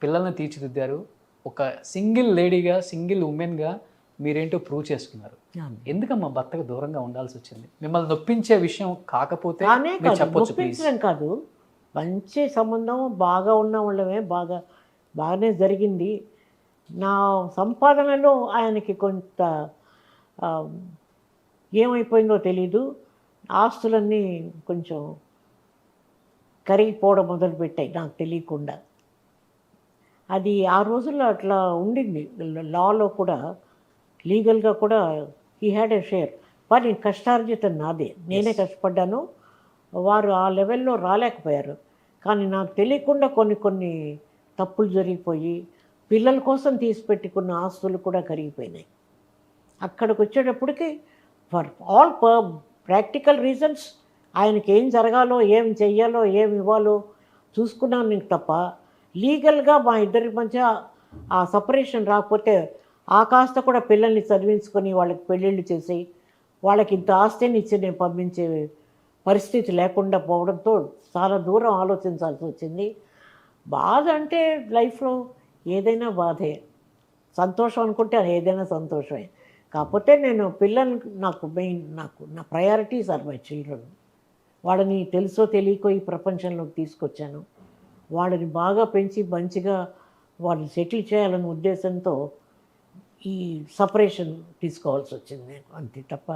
పిల్లల్ని తీర్చిదిద్దారు. ఒక సింగిల్ లేడీగా, సింగిల్ ఉమెన్గా మీరేంటో ప్రూవ్ చేసుకున్నారు. ఎందుకమ్మా భర్తకు దూరంగా ఉండాల్సి వచ్చింది? మిమ్మల్ని నొప్పించే విషయం కాకపోతే మీరు చెప్పొచ్చు ప్లీజ్. కాదు, మంచి సంబంధం, బాగా ఉన్న వాళ్ళమే, బాగానే జరిగింది. నా సంపాదనలో ఆయనకి కొంత ఏమైపోయిందో తెలీదు, ఆస్తులన్నీ కొంచెం కరిగిపోవడం మొదలుపెట్టాయి నాకు తెలియకుండా. అది ఆ రోజుల్లో అట్లా ఉండింది. లాలో కూడా, లీగల్గా కూడా హీ హ్యాడ్ ఎ షేర్. కానీ కష్టార్జితం నాదే, నేనే కష్టపడ్డాను. వారు ఆ లెవెల్లో రాలేకపోయారు. కానీ నాకు తెలియకుండా కొన్ని తప్పులు జరిగిపోయి పిల్లల కోసం తీసి పెట్టుకున్న ఆస్తులు కూడా కరిగిపోయినాయి. అక్కడికి వచ్చేటప్పటికి ఫర్ ఆల్ ప్రాక్టికల్ రీజన్స్ ఆయనకి ఏం జరగాలో, ఏం చెయ్యాలో, ఏం ఇవ్వాలో చూసుకున్నాను నేను తప్ప, లీగల్గా మా ఇద్దరి మధ్య ఆ సపరేషన్ రాకపోతే ఆ కాస్త కూడా పిల్లల్ని చదివించుకొని వాళ్ళకి పెళ్ళిళ్ళు చేసి వాళ్ళకి ఇంత ఆస్తిని ఇచ్చి నేను పంపించే పరిస్థితి లేకుండా పోవడంతో చాలా దూరం ఆలోచించాల్సి వచ్చింది. బాధ అంటే లైఫ్లో ఏదైనా బాధే, సంతోషం అనుకుంటే అది ఏదైనా సంతోషమే. కాకపోతే నేను పిల్లలకి నా ప్రయారిటీస్ ఆర్ మై చిల్డ్రన్. వాళ్ళని తెలుసో తెలియకో ఈ ప్రపంచంలోకి తీసుకొచ్చాను. వాళ్ళని బాగా పెంచి మంచిగా వాళ్ళని సెటిల్ చేయాలనే ఉద్దేశంతో ఈ సపరేషన్ తీసుకోవాల్సి వచ్చింది నేను, అంతే తప్ప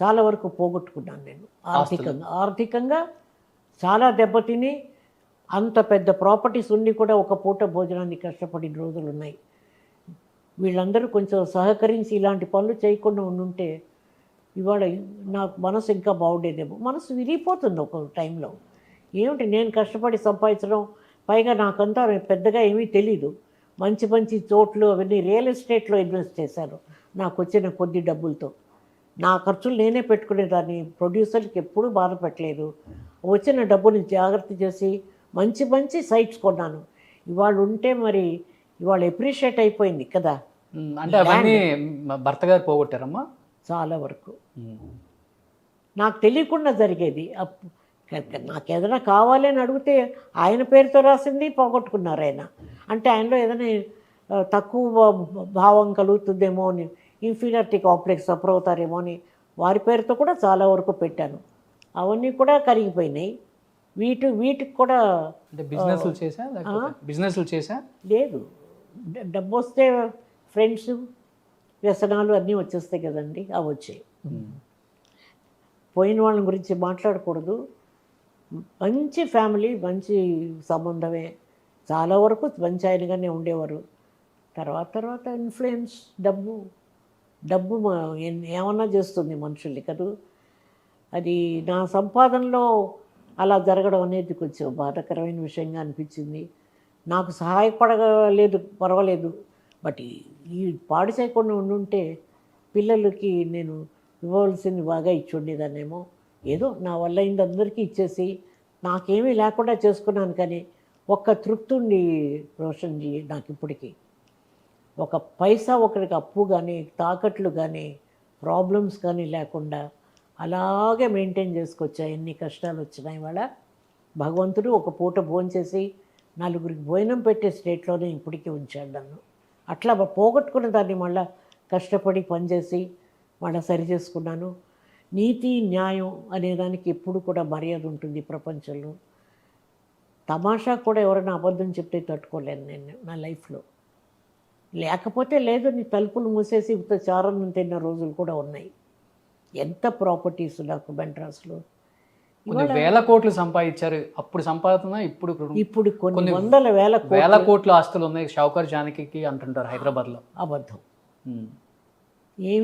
చాలా వరకు పోగొట్టుకున్నాను నేను ఆర్థికంగా చాలా దెబ్బతిని. అంత పెద్ద ప్రాపర్టీస్ ఉండి కూడా ఒక పూట భోజనాన్ని కష్టపడిన రోజులు ఉన్నాయి. వీళ్ళందరూ కొంచెం సహకరించి ఇలాంటి పనులు చేయకుండా ఉండుంటే ఇవాళ నాకు మనసు ఇంకా బాగుండేదేమో. మనసు విరిగిపోతుంది ఒక టైంలో. ఏమిటి నేను కష్టపడి సంపాదించడం, పైగా నాకంతా పెద్దగా ఏమీ తెలీదు. మంచి చోట్లు అవన్నీ రియల్ ఎస్టేట్లో ఇన్వెస్ట్ చేశాను నాకు వచ్చిన కొద్ది డబ్బులతో. నా ఖర్చులు నేనే పెట్టుకునేదాన్ని, ప్రొడ్యూసర్కి ఎప్పుడూ బాధ పెట్టలేదు. వచ్చిన డబ్బుని జాగ్రత్త చేసి మంచి సైట్స్ కొన్నాను. ఇవాళ ఉంటే మరి ఇవాళ ఎప్రిషియేట్ అయిపోయింది కదా. అంటే అవన్నీ భర్త గారు పోగొట్టారమ్మా చాలా వరకు. నాకు తెలియకుండా జరిగేది. నాకు ఏదైనా కావాలి అని అడిగితే ఆయన పేరుతో రాసింది పోగొట్టుకున్నారు ఆయన. అంటే ఆయనలో ఏదైనా తక్కువ భావం కలుగుతుందేమో అని, ఇన్ఫీరియారిటీ కాంప్లెక్స్ సఫర్ అవుతారేమో అని వారి పేరుతో కూడా చాలా వరకు పెట్టాను. అవన్నీ కూడా కరిగిపోయినాయి. వీటికి కూడా అంటే బిజినెస్లు చేసా లేదు. డబ్బు వస్తే ఫ్రెండ్స్, వ్యసనాలు అన్నీ వచ్చేస్తాయి కదండి, అవి వచ్చాయి. పోయిన వాళ్ళ గురించి మాట్లాడకూడదు. మంచి ఫ్యామిలీ, మంచి సంబంధమే, చాలా వరకు మంచి ఆయనగానే ఉండేవారు. తర్వాత ఇన్ఫ్లుయెన్స్, డబ్బు ఏమన్నా చేస్తుంది మనుషుల్ని కదూ. అది నా సంపాదనలో అలా జరగడం అనేది కొంచెం బాధాకరమైన విషయంగా అనిపించింది. నాకు సహాయపడలేదు, పర్వాలేదు. బట్ ఈ పాడు చేయకుండా ఉండుంటే పిల్లలకి నేను ఇవ్వవలసింది బాగా ఇచ్చి ఉండేదాన్నేమో. ఏదో నా వల్ల అయింది అందరికీ ఇచ్చేసి నాకేమీ లేకుండా చేసుకున్నాను. కానీ ఒక్క తృప్తి ఉండి రోషన్జీ నాకు ఇప్పటికీ ఒక పైసా ఒకరికి అప్పు కానీ, తాకట్లు కానీ, ప్రాబ్లమ్స్ కానీ లేకుండా అలాగే మెయింటైన్ చేసుకొచ్చా. ఎన్ని కష్టాలు వచ్చినాయి వాళ్ళ భగవంతుడు ఒక పూట భోంచేసి నలుగురికి భోజనం పెట్టే స్టేట్లోనే ఇప్పటికీ ఉంచాడు నన్ను. అట్లా పోగొట్టుకున్న దాన్ని మళ్ళీ కష్టపడి పనిచేసి మళ్ళీ సరి చేసుకున్నాను. నీతి న్యాయం అనేదానికి ఎప్పుడు కూడా మర్యాద ఉంటుంది ప్రపంచంలో. తమాషా కూడా ఎవరైనా అబద్ధం చెప్తే తట్టుకోలేను నేను నా లైఫ్లో. లేకపోతే లేదు, నీ తలుపులు మూసేసి ఇంత చారను తిన్న రోజులు కూడా ఉన్నాయి. ఎంత ప్రాపర్టీస్ నాకు మెడ్రాస్లో. వేల కోట్లు సంపాదించారు. అప్పుడు సంపాదన ఇప్పుడు కొన్ని వందల వేల కోట్ల ఆస్తులు ఉన్నాయి షౌకర్ జానకి అంటుంటారు హైదరాబాద్లో. అబద్ధం.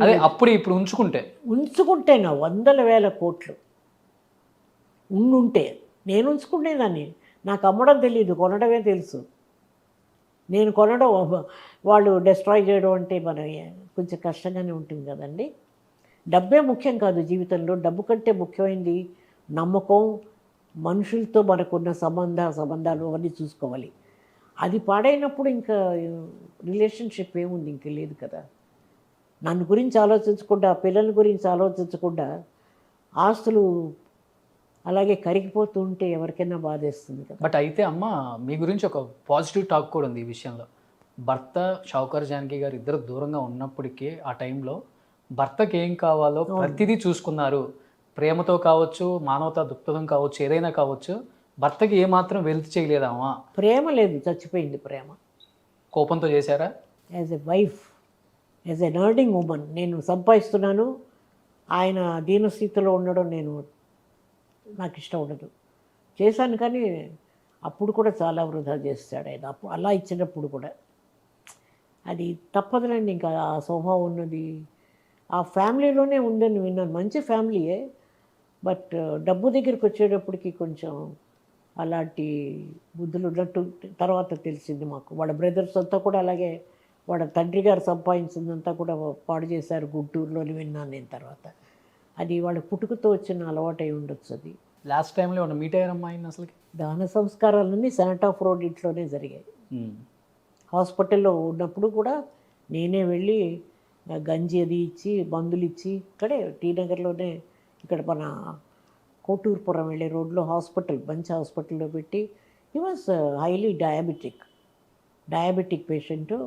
అదే అప్పుడు ఇప్పుడు ఉంచుకుంటే నా వందల వేల కోట్లు ఉండుంటే నేను ఉంచుకునేదాన్ని. నాకు అమ్మడం తెలియదు, కొనడమే తెలుసు. నేను కొనడం వాళ్ళు డిస్ట్రాయ్ చేయడం అంటే మన కొంచెం కష్టంగానే ఉంటుంది కదండి. డబ్బే ముఖ్యం కాదు జీవితంలో. డబ్బు కంటే ముఖ్యమైనది నమ్మకం, మనుషులతో మనకున్న సంబంధాలు అవన్నీ చూసుకోవాలి. అది పాడైనప్పుడు ఇంకా రిలేషన్షిప్ ఏముంది, ఇంక లేదు కదా. నన్ను గురించి ఆలోచించకుండా, పిల్లల గురించి ఆలోచించకుండా ఆస్తులు అలాగే కరిగిపోతూ ఉంటే ఎవరికైనా బాధేస్తుంది కదా. బట్ అయితే అమ్మ, మీ గురించి ఒక పాజిటివ్ టాక్ కూడా ఉంది ఈ విషయంలో. భర్త షౌకర్ జానకి గారు ఇద్దరు దూరంగా ఉన్నప్పటికీ ఆ టైంలో భర్తకి ఏం కావాలో ప్రతిదీ చూసుకున్నారు. ప్రేమతో కావచ్చు, మానవతా దృక్పథం కావచ్చు, ఏదైనా కావచ్చు. భర్తకి ఏమాత్రం వెలితి చేయలేదమ్మా. ప్రేమ లేదు, చచ్చిపోయింది ప్రేమ. కోపంతో చేశారా? As a wife, as N earning women, నేను సంపాదిస్తున్నాను, ఆయన దీనస్థితిలో ఉండడం నాకు ఇష్టం ఉండదు. చేశాను కానీ అప్పుడు కూడా చాలా వృధా చేస్తాడు ఆయన. అప్పుడు అలా ఇచ్చినప్పుడు కూడా అది తప్పదులండి. ఇంకా ఆ స్వభావం ఉన్నది ఆ ఫ్యామిలీలోనే ఉందని విన్నాను. మంచి ఫ్యామిలీయే, బట్ డబ్బు దగ్గరికి వచ్చేటప్పటికి కొంచెం అలాంటి బుద్ధులు ఉన్నట్టు తర్వాత తెలిసింది మాకు. వాళ్ళ బ్రదర్స్ అంతా కూడా అలాగే, వాళ్ళ తండ్రి గారు సంపాదించిందంతా కూడా పాడు చేశారు గుంటూరులోని విన్నాను నేను తర్వాత. అది వాళ్ళ పుట్టుకతో వచ్చిన అలవాటు అయి ఉండొచ్చు. అది లాస్ట్ టైంలో ఏమన్నా మీట్ అయ్యారమ్మా ఆయన అసలుకి? దాన సంస్కారాలన్నీ సెనట్ ఆఫ్ రోడ్ ఇంట్లోనే జరిగాయి. హాస్పిటల్లో ఉన్నప్పుడు కూడా నేనే వెళ్ళి గంజి అది ఇచ్చి, మందులు ఇచ్చి, ఇక్కడే టీ నగర్లోనే, ఇక్కడ మన కోటూరుపురం వెళ్ళే రోడ్లో హాస్పిటల్, మంచి హాస్పిటల్లో పెట్టి. He was highly diabetic patient.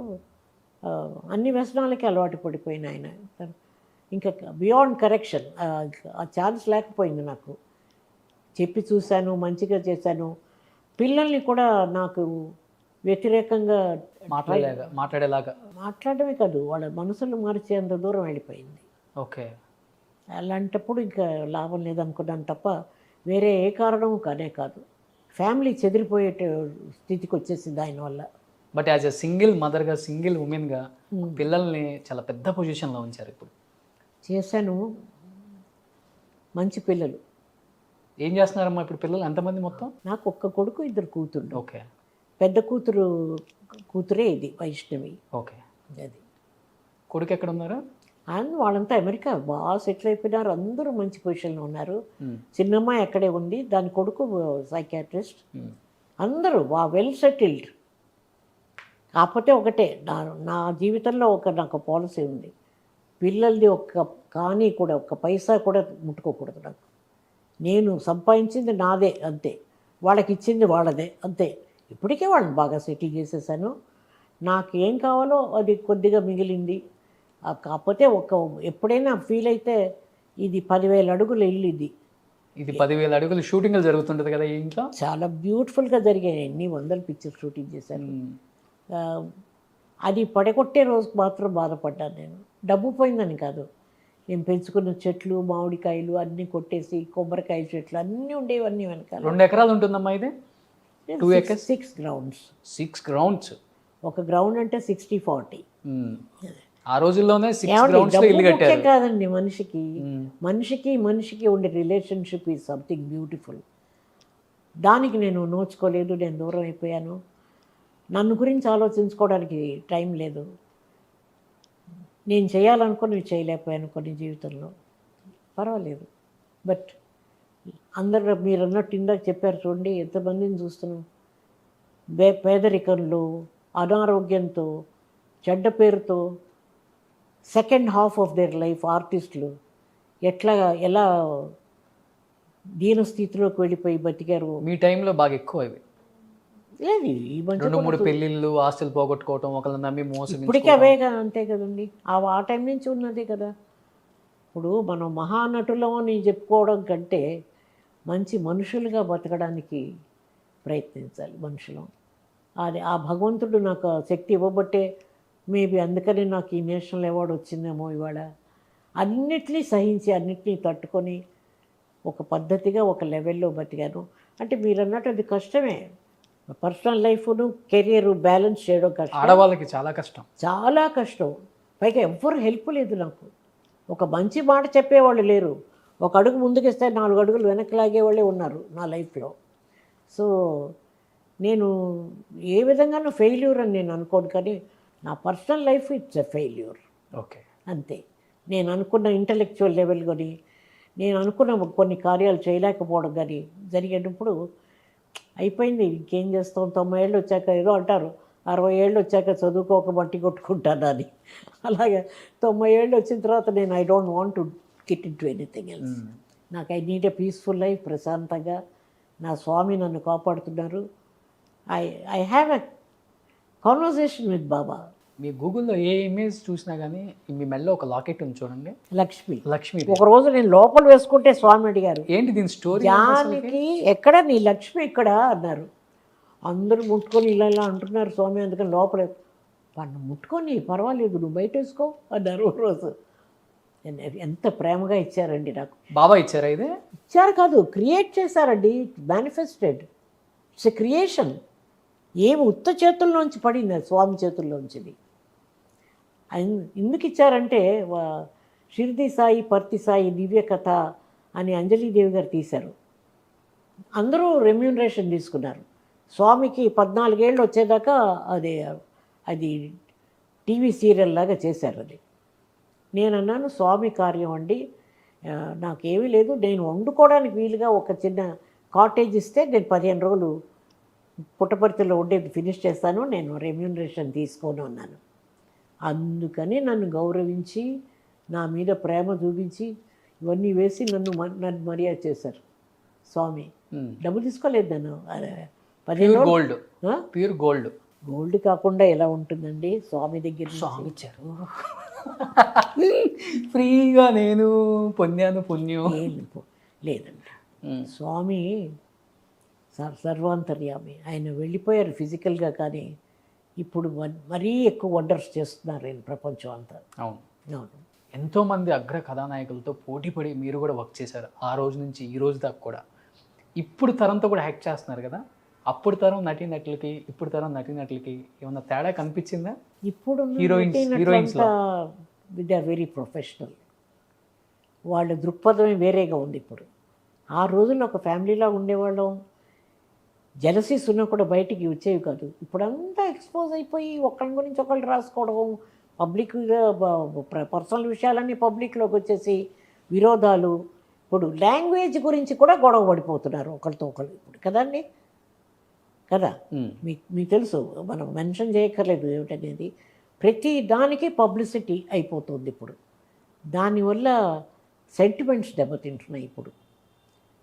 అన్ని వ్యసనాలకి అలవాటు పడిపోయిన ఆయన. ఇంకా బియాండ్ కరెక్షన్. ఆ ఛాన్స్ లేకపోయింది నాకు. చెప్పి చూశాను, మంచిగా చేశాను. పిల్లల్ని కూడా నాకు వ్యతిరేకంగా మాట్లాడమే కాదు, వాళ్ళ మనసులు మార్చేంత దూరం వెళ్ళిపోయింది. ఓకే. అలాంటప్పుడు ఇంకా లాభం లేదనుకున్నాను తప్ప వేరే ఏ కారణం కానే కాదు. ఫ్యామిలీ చెదిరిపోయే స్థితికి వచ్చేసింది ఆయన వల్ల. బట్ యాజ్ ఎ సింగిల్ మదర్గా, సింగిల్ ఉమెన్గా పిల్లల్ని చాలా పెద్ద పొజిషన్లో ఉంచారు ఇప్పుడు. చేశాను. మంచి పిల్లలు. ఏం చేస్తున్నారమ్మా ఇప్పుడు పిల్లలు? ఎంతమంది మొత్తం? నాకు ఒక్క కొడుకు, ఇద్దరు కూతుళ్ళు. ఓకే. పెద్ద కూతురే ఇది, వైష్ణవి. ఓకే. అది. కొడుకు ఎక్కడ ఉన్నారు? అండ్ వాళ్ళంతా అమెరికా బాగా సెటిల్ అయిపోయినారు. అందరూ మంచి పొజిషన్లో ఉన్నారు. చిన్నమ్మాయి అక్కడే ఉంది, దాని కొడుకు సైకాట్రిస్ట్. అందరూ వెల్ సెటిల్డ్. కాకపోతే ఒకటే, నా జీవితంలో నాకు పాలసీ ఉంది. పిల్లలది ఒక్క పైసా కూడా ముట్టుకోకూడదు. నాకు నేను సంపాదించింది నాదే అంతే, వాళ్ళకి ఇచ్చింది వాళ్ళదే అంతే. ఇప్పటికే వాళ్ళని బాగా సెటిల్ చేసేసాను. నాకు ఏం కావాలో అది కొద్దిగా మిగిలింది. కాకపోతే ఎప్పుడైనా ఫీల్ అయితే ఇది 10,000 అడుగులు ఇల్లు. ఇది 10,000 అడుగులు షూటింగ్లు జరుగుతుంటుంది కదా ఈ ఇంట్లో. చాలా బ్యూటిఫుల్గా జరిగాయి. ఎన్ని వందల పిక్చర్స్ షూటింగ్ చేశాను. అది పడగొట్టే రోజుకి మాత్రం బాధపడ్డాను నేను. డబ్బు పోయిందని కాదు, నేను పెంచుకున్న చెట్లు, మామిడికాయలు అన్నీ కొట్టేసి, కొబ్బరికాయ చెట్లు అన్నీ ఉండేవి, అన్నీ వెనకాల. 2 ఎకరాలు ఉంటుందమ్మా ఇది? 2 acres? 6 గ్రౌండ్స్. 6 గ్రౌండ్స్. ఒక గ్రౌండ్ అంటే 60-40. ఆ రోజుల్లోనే 6 గ్రౌండ్స్ లో ఇల్లు కట్టారు. కాదండి, మనిషికి ఉండే రిలేషన్షిప్ ఈజ్ సంథింగ్ బ్యూటిఫుల్. దానికి నేను నోచుకోలేదు, నేను దూరం అయిపోయాను. నన్ను గురించి ఆలోచించుకోవడానికి టైం లేదు. నేను చేయాలనుకుని చేయలేకపోయాను కొన్ని జీవితంలో. పర్వాలేదు. బట్ అందరూ మీరు అన్నట్టు ఇందాక చెప్పారు చూడండి, ఎంతమందిని చూస్తున్నాం పేదరికంలో, అనారోగ్యంతో, చెడ్డ పేరుతో second half of their life ఆర్టిస్టులు ఎలా దీనస్థితిలోకి వెళ్ళిపోయి బతికారు. మీ టైంలో బాగా ఎక్కువ ఇవి. లేదు, ఈ 2-3 పెళ్ళిళ్ళు, ఆస్తులు పోగొట్టుకోవటం, ఒకళ్ళని నమ్మి మోసం. ఇప్పటికీ అవేగా, అంతే కదండి. ఆ టైం నుంచి ఉన్నదే కదా. ఇప్పుడు మనం మహానటులం అని చెప్పుకోవడం కంటే మంచి మనుషులుగా బతకడానికి ప్రయత్నించాలి మనుషులం. అది ఆ భగవంతుడు నాకు శక్తి ఇవ్వబట్టే మేబీ అందుకని నాకు ఈ నేషనల్ అవార్డు వచ్చిందేమో ఇవాళ. అన్నిటినీ సహించి, అన్నిటినీ తట్టుకొని ఒక పద్ధతిగా ఒక లెవెల్లో బతికాను. అంటే మీరు అన్నట్టు అది కష్టమే. పర్సనల్ లైఫ్ను, కెరియర్ బ్యాలెన్స్ చేయడం కష్టం. ఆడవాళ్ళకి చాలా కష్టం. పైగా ఎవ్వరు హెల్ప్ లేదు నాకు. ఒక మంచి మాట చెప్పేవాళ్ళు లేరు. ఒక అడుగు ముందుకేస్తే 4 అడుగులు వెనక్కి లాగేవాళ్ళే ఉన్నారు నా లైఫ్లో. సో నేను ఏ విధంగానూ ఫెయిల్యూర్ అని నేను అనుకోను, కానీ నా personal life it's a failure okay. అంతే. నేను అనుకున్న ఇంటలెక్చువల్ లెవెల్ కానీ, నేను అనుకున్న కొన్ని కార్యాలు చేయలేకపోవడం కానీ జరిగేటప్పుడు అయిపోయింది, ఇంకేం చేస్తాం, 90 ఏళ్ళు వచ్చాక ఏదో అంటారు 60 ఏళ్ళు వచ్చాక చదువుకోక మట్టి కొట్టుకుంటాను అని. అలాగే 90 ఏళ్ళు వచ్చిన తర్వాత నేను I don't want to get into anything else. నాకు I need a peaceful life, ప్రశాంతంగా నా స్వామి నన్ను కాపాడుతున్నారు. I I have a conversation with Baba. మీ గూగుల్లో ఏ ఇమేజ్ చూసినా కానీ మీ మెడలో ఒక లాకెట్ ఉంది చూడండి, లక్ష్మి. లక్ష్మి. ఒకరోజు నేను లోపల వేసుకుంటే స్వామి అడిగారు, ఏంటి దీని స్టోరీ? జానికి ఎక్కడ నీ లక్ష్మి ఎక్కడ అన్నారు. అందరూ ముట్టుకొని ఇలా ఇలా అంటున్నారు స్వామి, అందుకని లోపల పన్ను ముట్టుకొని పర్వాలేదు నువ్వు బయట వేసుకో అన్నారు. ఒక రోజు ఎంత ప్రేమగా ఇచ్చారండి నాకు. బాబా ఇచ్చారా ఇది? ఇచ్చారు కాదు, క్రియేట్ చేశారండి, మేనిఫెస్టెడ్. It's a creation. ఏమి ఉత్త చేతుల్లోంచి పడింది, అది స్వామి చేతుల్లోంచిది. ఎందుకు ఇచ్చారంటే షిర్ది సాయి పర్తి సాయి దివ్య కథ అని అంజలీదేవి గారు తీశారు. అందరూ రెమ్యూనరేషన్ తీసుకున్నారు. స్వామికి 14 ఏళ్ళు వచ్చేదాకా అది టీవీ సీరియల్ లాగా చేశారు. అది నేను అన్నాను, స్వామి కార్యం అండి, నాకేమీ లేదు, నేను వండుకోవడానికి వీలుగా ఒక చిన్న కాటేజ్ ఇస్తే నేను 15 రోజులు పుట్టపర్తిలో ఉండేది ఫినిష్ చేస్తాను, నేను రెమ్యూనరేషన్ తీసుకోను అన్నాను. అందుకని నన్ను గౌరవించి నా మీద ప్రేమ చూపించి ఇవన్నీ వేసి నన్ను మర్యాద చేశారు స్వామి. డబ్బులు తీసుకోలేదు నన్ను. 15 గోల్డ్, ప్యూర్ గోల్డ్. గోల్డ్ కాకుండా ఎలా ఉంటుందండి, స్వామి దగ్గర స్వామి ఇచ్చారు ఫ్రీగా, నేను పొందాను పుణ్యం. లేదండి, స్వామి సర్వాంతర్యామి. ఆయన వెళ్ళిపోయారు ఫిజికల్గా, కానీ ఇప్పుడు మరీ ఎక్కువ వండర్స్ చేస్తున్నారు ఆయన ప్రపంచం అంతా. అవును అవును. ఎంతోమంది అగ్ర కథానాయకులతో పోటీపడి మీరు కూడా వర్క్ చేశారు, ఆ రోజు నుంచి ఈ రోజు దాకా కూడా. ఇప్పుడు తరంతో కూడా యాక్ట్ చేస్తున్నారు కదా, అప్పుడు తరం నటీనటులకి ఇప్పుడు తరం నటీనటులకి ఏమన్నా తేడా కనిపించిందా? ఇప్పుడు heroines they are very professional. వాళ్ళ దృక్పథమే వేరేగా ఉంది ఇప్పుడు. ఆ రోజుల్లో ఒక ఫ్యామిలీలా ఉండేవాళ్ళం, జెలసీస్ ఉన్నా కూడా బయటికి వచ్చేవి కాదు. ఇప్పుడంతా ఎక్స్పోజ్ అయిపోయి ఒకళ్ళ గురించి ఒకళ్ళు రాసుకోవడం, పబ్లిక్గా పర్సనల్ విషయాలన్నీ పబ్లిక్లోకి వచ్చేసి విరోధాలు. ఇప్పుడు లాంగ్వేజ్ గురించి కూడా గొడవ పడిపోతున్నారు ఒకరితో ఒకళ్ళు ఇప్పుడు కదండి, కదా. మీకు తెలుసు, మనం మెన్షన్ చేయక్కర్లేదు ఏమిటనేది. ప్రతి దానికి పబ్లిసిటీ అయిపోతుంది ఇప్పుడు. దానివల్ల సెంటిమెంట్స్ దెబ్బతింటున్నాయి ఇప్పుడు.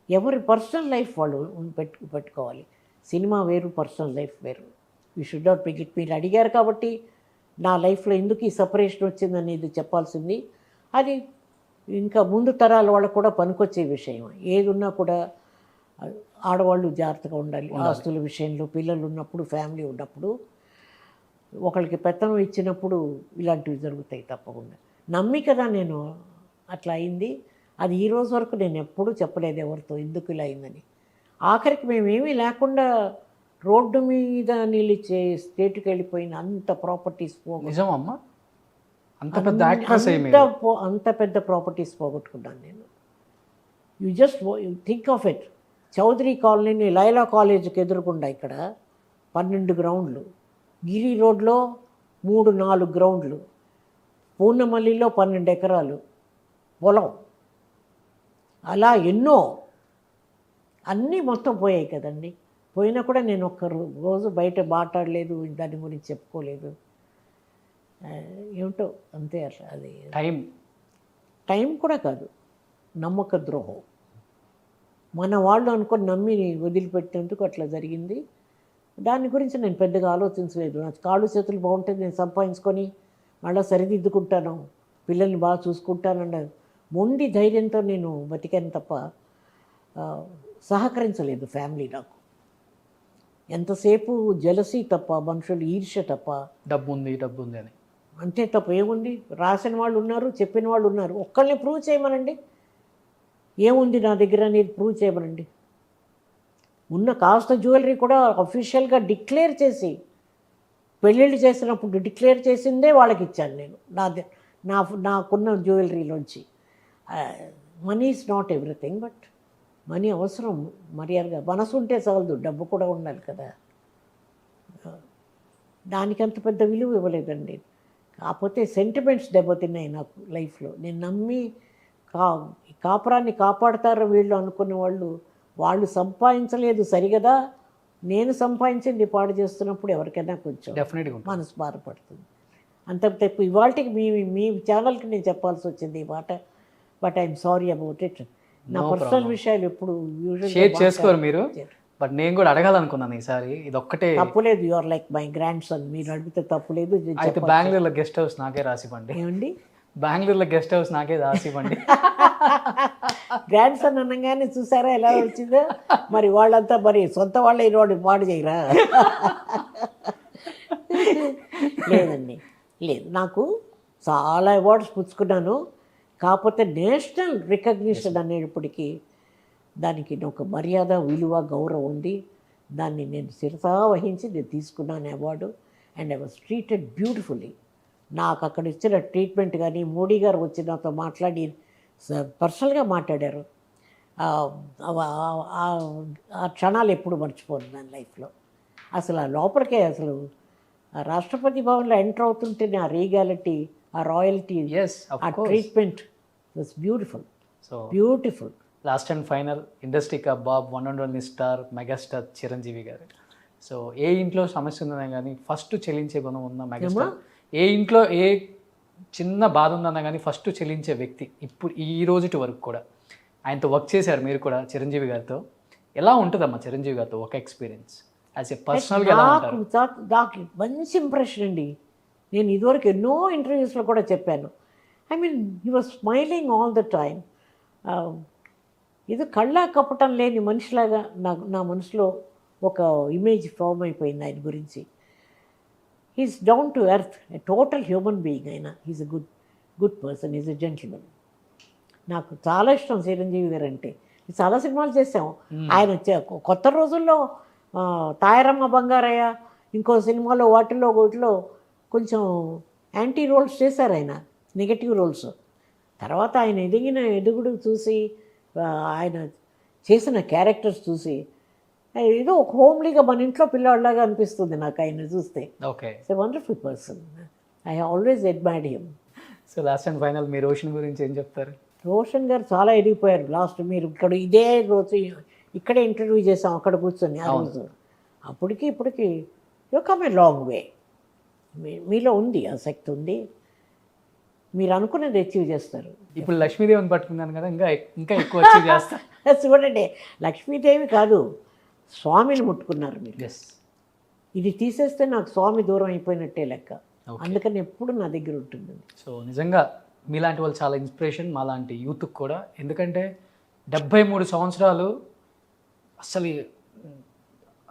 ఎవరి పర్సనల్ లైఫ్ వాళ్ళు పెట్టుకోవాలి. సినిమా వేరు, పర్సనల్ లైఫ్ వేరు. You should not pick it. మీరు అడిగారు కాబట్టి నా లైఫ్లో ఎందుకు ఈ సపరేషన్ వచ్చిందనేది చెప్పాల్సింది. అది ఇంకా ముందు తరాల వాళ్ళకు కూడా పనికొచ్చే విషయం. ఏది ఉన్నా కూడా ఆడవాళ్ళు జాగ్రత్తగా ఉండాలి ఆస్తుల విషయంలో. పిల్లలు ఉన్నప్పుడు, ఫ్యామిలీ ఉన్నప్పుడు, ఒకరికి పెత్తనం ఇచ్చినప్పుడు ఇలాంటివి జరుగుతాయి తప్పకుండా. నమ్మి కదా నేను అట్లా అయింది. అది ఈ రోజు వరకు నేను ఎప్పుడూ చెప్పలేదు ఎవరితో ఎందుకు ఇలా అయిందని. ఆఖరికి మేమేమీ లేకుండా రోడ్డు మీద నిలిచే స్టేట్కి వెళ్ళిపోయిన అంత ప్రాపర్టీస్ నిజమమ్మా, అంత పెద్ద ప్రాపర్టీస్ పోగొట్టుకున్నాను నేను. You just think of it. Chowdary కాలనీని లైలా కాలేజీకి ఎదురుకుండా ఇక్కడ 12 గ్రౌండ్లు, గిరి రోడ్లో 3-4 గ్రౌండ్లు, పూర్ణమల్లిలో 12 ఎకరాలు పొలం, అలా ఎన్నో అన్నీ మొత్తం పోయాయి కదండి. పోయినా కూడా నేను ఒక్క రోజు బయట మాట్లాడలేదు, దాని గురించి చెప్పుకోలేదు. ఏమిటో అంతే. అట్లా అది టైం కూడా కాదు, నమ్మక ద్రోహం. మన వాళ్ళు అనుకొని నమ్మి వదిలిపెట్టేందుకు అట్లా జరిగింది. దాని గురించి నేను పెద్దగా ఆలోచించలేదు. నా కాళ్ళు చేతులు బాగుంటే నేను సంపాదించుకొని మళ్ళీ సరిదిద్దుకుంటాను, పిల్లల్ని బాగా చూసుకుంటానన్న మొండి ధైర్యంతో నేను బతికాను తప్ప సహకరించలేదు ఫ్యామిలీ నాకు. ఎంతసేపు జలసీ తప్ప, మనుషులు ఈర్ష్య తప్ప. డబ్బు ఉంది అని అంతే తప్ప ఏముంది. రాసిన వాళ్ళు ఉన్నారు, చెప్పిన వాళ్ళు ఉన్నారు. ఒక్కళ్ళని ప్రూవ్ చేయమనండి, ఏముంది నా దగ్గర అనేది ప్రూవ్ చేయమనండి. ఉన్న కాస్త జ్యువెలరీ కూడా అఫీషియల్గా డిక్లేర్ చేసి, పెళ్ళిళ్ళు చేసినప్పుడు డిక్లేర్ చేసిందే వాళ్ళకి ఇచ్చాను నేను, నాకున్న జ్యువెలరీలోంచి. Money is not everything, but money అవసరం మర్యాదగా. మనసు ఉంటే చాలదు, డబ్బు కూడా ఉండాలి కదా. దానికి అంత పెద్ద విలువ ఇవ్వలేదండి. కాకపోతే సెంటిమెంట్స్ దెబ్బతిన్నాయి నాకు లైఫ్లో. నేను నమ్మి కా కాపురాన్ని కాపాడతారు వీళ్ళు అనుకున్న వాళ్ళు సంపాదించలేదు సరిగదా, నేను సంపాదించింది పాడు చేస్తున్నప్పుడు ఎవరికైనా కొంచెం డెఫినెట్గా ఉంటుంది. మనసు బాధపడుతుంది. అంత తప్పు ఇవాళకి మీ ఛానల్కి నేను చెప్పాల్సి వచ్చింది ఈ మాట. But I'm sorry about it. నా పర్సనల్ విషయాలు ఎప్పుడు షేర్ చేసుకోరు మీరు, బట్ నేను కూడా అడగాలనుకున్నాను ఈసారి. ఇది ఒక్కటే తప్పులేదు. You are like my grandson. మీరు అడిగితే తప్పులేదు. అయితే బెంగళూరులో గెస్ట్ హౌస్ నాకే రాసివ్వండి. ఏమండి బెంగళూరులో గెస్ట్ హౌస్ నాకే రాసివ్వండి. గ్రాండ్ సన్ అనగానే చూసారా ఎలా వచ్చిందో. మరి వాళ్ళంతా మరి సొంత వాళ్ళ ఈరోడు పాడు చేయరా? లేదండి, లేదు. నాకు చాలా అవార్డ్స్ పుచ్చుకున్నాను. కాకపోతే నేషనల్ రికగ్నిషన్ అనేటప్పటికీ దానికి ఒక మర్యాద, విలువ, గౌరవం ఉంది. దాన్ని నేను శిరసా వహించి నేను తీసుకున్నాను award. And I was treated beautifully. నాకు అక్కడ ఇచ్చిన ట్రీట్మెంట్ కానీ, మోడీ గారు వచ్చి నాతో మాట్లాడి పర్సనల్గా మాట్లాడారు. ఆ క్షణాలు ఎప్పుడు మర్చిపోను నా లైఫ్లో. అసలు ఆ లోపలికే అసలు ఆ రాష్ట్రపతి భవన్లో ఎంటర్ అవుతుంటే ఆ రీగాలిటీ, ఆ రాయల్టీ, ఆ treatment was beautiful. So beautiful. Last and final industry cup Bob, one and only star, megastar Chiranjeevi గారు. సో ఏ ఇంట్లో సమస్య ఉందన్నా కానీ ఫస్ట్ చెల్లించే గుణం ఉన్న మెగాస్టార్. ఏ ఇంట్లో ఏ చిన్న బాధ ఉందన్నా కానీ ఫస్ట్ చెల్లించే వ్యక్తి ఇప్పుడు ఈ రోజుటి వరకు కూడా. ఆయనతో వర్క్ చేశారు మీరు కూడా, చిరంజీవి గారితో. ఎలా ఉంటుందమ్మా చిరంజీవి గారితో ఒక ఎక్స్పీరియన్స్ యాజ్ ఎ పర్సనల్గా? నాకు మంచి ఇంప్రెషన్ అండి. నేను ఇదివరకు ఎన్నో ఇంటర్వ్యూస్లో కూడా చెప్పాను. I mean he was smiling all the time. ఇది కళ్ళ కప్పటం లేని మనిషిలాగా నా మనసులో ఒక ఇమేజ్ ఫామ్ అయిపోయింది ఆయన గురించి. He's down to earth, a total human being. అయినా he's a good person, is a gentlemen. నాకు చాలా ఇష్టం చిరంజీవి గారు అంటే. చాలా సినిమాలు చేసాము. ఆయన కొత్త రోజుల్లో తాయారమ్మ బంగారయ్య, ఇంకో సినిమాలో వాటిలో కొంచెం యాంటీ రోల్స్ చేశారు ఆయన, నెగటివ్ రోల్స్. తర్వాత ఆయన ఎదుగుడు చూసి, ఆయన చేసిన క్యారెక్టర్స్ చూసి ఏదో ఒక హోమ్లీగా మన ఇంట్లో పిల్లవాళ్ళలాగా అనిపిస్తుంది నాకు ఆయన చూస్తే. Okay, it's a wonderful person. I always admired him. So last and final మీ రోషన్ గురించి ఏం చెప్తారు? రోషన్ గారు చాలా ఎదిగిపోయారు. లాస్ట్ మీరు ఇక్కడ ఇదే రోజు ఇక్కడే ఇంటర్వ్యూ చేసాం అక్కడ కూర్చొని ఆ రోజు. అప్పటికి ఇప్పటికి you come a long way. మీలో ఉంది, ఆ శక్తి ఉంది. మీరు అనుకున్నది అచీవ్ చేస్తారు. ఇప్పుడు లక్ష్మీదేవిని పట్టుకున్నాను కదా, ఇంకా ఎక్కువ అచీవ్ చేస్తారు. చూడండి, లక్ష్మీదేవి కాదు, స్వామిని ముట్టుకున్నారు మీరు. ఇది తీసేస్తే నాకు స్వామి దూరం అయిపోయినట్టే లెక్క. అందుకని ఎప్పుడు నా దగ్గర ఉంటుంది. సో నిజంగా మీలాంటి వాళ్ళు చాలా ఇన్స్పిరేషన్ మాలాంటి యూత్కి కూడా. ఎందుకంటే 73 సంవత్సరాలు అసలు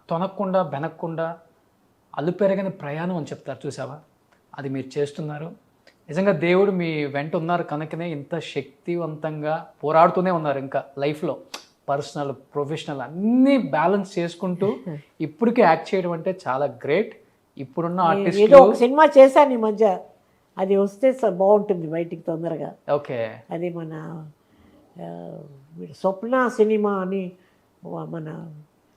తొనక్కుండా బెనక్కుండా అలుపెరగని ప్రయాణం అని చెప్తారు చూసావా, అది మీరు చేస్తున్నారు. నిజంగా దేవుడు మీ వెంట ఉన్నారు కనుకనే ఇంత శక్తివంతంగా పోరాడుతూనే ఉన్నారు. ఇంకా లైఫ్లో పర్సనల్, ప్రొఫెషనల్ అన్నీ బ్యాలెన్స్ చేసుకుంటూ ఇప్పటికీ యాక్ట్ చేయడం అంటే చాలా గ్రేట్. ఇప్పుడున్న ఆర్టిస్ట్ ఏదో ఒక సినిమా చేశాను ఈ మధ్య, అది వస్తే బాగుంటుంది బయటికి తొందరగా. ఓకే, అది మన స్వప్న సినిమా అని మన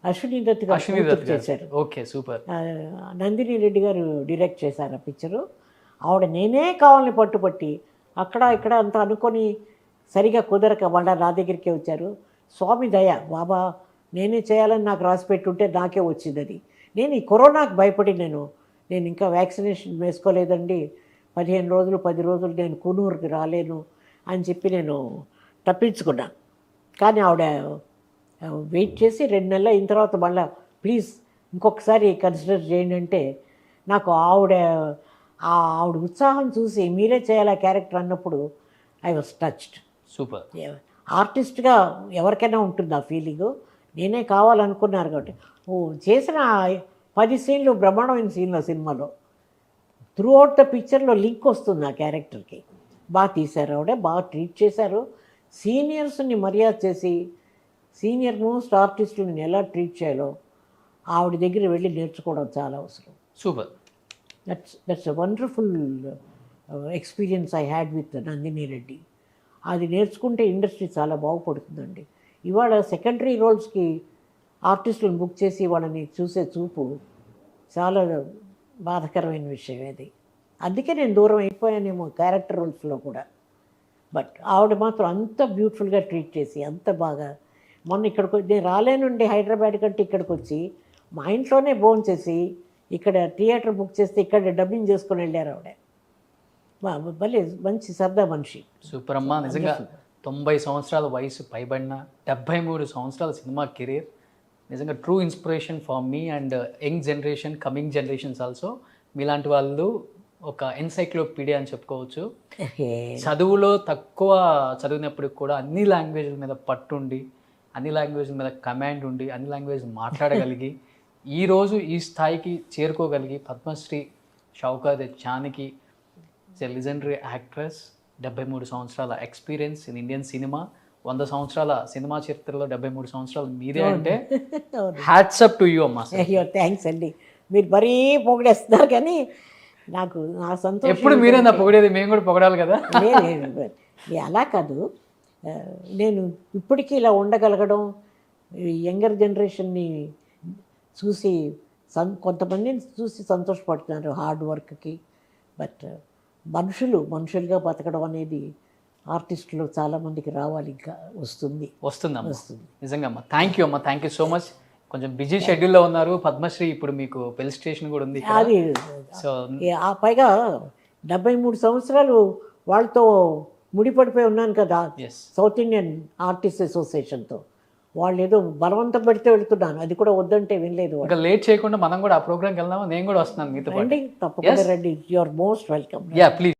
అశ్విని దత్ గారు చేశారు. Okay, super. నందిని రెడ్డి గారు డైరెక్ట్ చేశారు ఆ పిక్చరు. ఆవిడ నేనే కావాలని పట్టుపట్టి అక్కడ ఇక్కడ అంతా అనుకొని సరిగా కుదరక మళ్ళీ నా దగ్గరికే వచ్చారు. స్వామి దయ, బాబా నేనే చేయాలని నాకు రాసి పెట్టుంటే నాకే వచ్చింది అది. నేను ఈ కరోనాకు భయపడి నేను ఇంకా వ్యాక్సినేషన్ వేసుకోలేదండి. 15 రోజులు 10 రోజులు నేను కూనూరుకి రాలేను అని చెప్పి నేను తప్పించుకున్నా. కానీ ఆవిడ వెయిట్ చేసి 2 నెలలు అయిన తర్వాత మళ్ళీ ప్లీజ్ ఇంకొకసారి కన్సిడర్ చేయండి అంటే, నాకు ఆవిడ ఉత్సాహం చూసి మీరే చేయాలి క్యారెక్టర్ అన్నప్పుడు ఐ వాజ్ టచ్డ్. సూపర్. ఆర్టిస్ట్గా ఎవరికైనా ఉంటుంది ఆ ఫీలింగు. నేనే కావాలనుకున్నారు కాబట్టి చేసిన 10 సీన్లు బ్రహ్మాండమైన సీన్లు ఆ సినిమాలో. త్రూ అవుట్ ద పిక్చర్లో లింక్ వస్తుంది ఆ క్యారెక్టర్కి. బాగా తీశారు ఆవిడ, బాగా ట్రీట్ చేశారు. సీనియర్స్ని మర్యాద చేసి సీనియర్ మోస్ట్ ఆర్టిస్టులను ఎలా ట్రీట్ చేయాలో ఆవిడ దగ్గర వెళ్ళి నేర్చుకోవడం చాలా అవసరం. Super. That's a wonderful experience I had with Nandini Reddy. అది నేర్చుకుంటే ఇండస్ట్రీ చాలా బాగుపడుతుందండి. ఇవాళ సెకండరీ రోల్స్కి ఆర్టిస్టులను బుక్ చేసి వాళ్ళని చూసే చూపు చాలా బాధాకరమైన విషయం అది. అందుకే నేను దూరం అయిపోయానేమో క్యారెక్టర్ రోల్స్లో కూడా. బట్ ఆవిడ మాత్రం అంత బ్యూటిఫుల్గా ట్రీట్ చేసి అంత బాగా, మొన్న ఇక్కడికి నేను రాలేనుండి హైదరాబాద్ కంటే ఇక్కడికి వచ్చి మా ఇంట్లోనే భోంచేసి ఇక్కడ థియేటర్ బుక్ చేస్తే ఇక్కడ డబ్బింగ్ చేసుకొని వెళ్ళారు ఆవిడ. భలే మంచి సరదా మనిషి. సూపర్ అమ్మా, నిజంగా 90 సంవత్సరాల వయసు పైబడిన 73 సంవత్సరాల సినిమా కెరీర్ నిజంగా true inspiration for me and young generation, coming generations also. మీలాంటి వాళ్ళు ఒక ఎన్సైక్లోపీడియా అని చెప్పుకోవచ్చు. చదువులో తక్కువ చదివినప్పటికి కూడా అన్ని లాంగ్వేజ్ల మీద పట్టుండి, అన్ని లాంగ్వేజ్ల మీద కమాండ్ ఉండి, అన్ని లాంగ్వేజ్ మాట్లాడగలిగి ఈరోజు ఈ స్థాయికి చేరుకోగలిగి పద్మశ్రీ షౌకార్ జానకి లెజెండరీ యాక్ట్రెస్, 73 సంవత్సరాల ఎక్స్పీరియన్స్ ఇన్ ఇండియన్ సినిమా, 100 సంవత్సరాల సినిమా చరిత్రలో 73 సంవత్సరాలు మీరే అంటే హ్యాట్స్ అప్ టు యూ అమ్మా. అయ్యో థ్యాంక్స్ అండి, మీరు మరీ పొగిడేస్తున్నారు కానీ నాకు నా సంతోషం. ఎప్పుడు మీరే నా పొగిడేది, మేము కూడా పొగడాలి కదా. లేదు, అలా కాదు. నేను ఇప్పటికీ ఇలా ఉండగలగడం, యంగర్ జనరేషన్ని చూసి కొంతమందిని చూసి సంతోషపడుతున్నారు హార్డ్ వర్క్కి. బట్ మనుషులుగా బతకడం అనేది ఆర్టిస్టులు చాలామందికి రావాలి, ఇంకా వస్తుందమ్మా. నిజంగా అమ్మా, థ్యాంక్ యూ అమ్మా, థ్యాంక్ యూ సో మచ్. కొంచెం బిజీ షెడ్యూల్లో ఉన్నారు. పద్మశ్రీ ఇప్పుడు మీకు పెళ్లి స్టేషన్ కూడా ఉంది అది. సో పైగా 73 సంవత్సరాలు వాళ్ళతో ముడిపడిపోయి ఉన్నాను కదా, సౌత్ ఇండియన్ ఆర్టిస్ట్ అసోసియేషన్తో. వాళ్ళు ఏదో బలవంతం పెడితే వెళ్తున్నాను, అది కూడా వద్దంటే వినలేదు. ఇంకా లేట్ చేయకుండా మనం కూడా ఆ ప్రోగ్రామ్కి వెళ్దామా? నేను కూడా వస్తున్నాను మీతో పాటు. రండి, తప్పకుండా రండి. You are most welcome. Yeah please.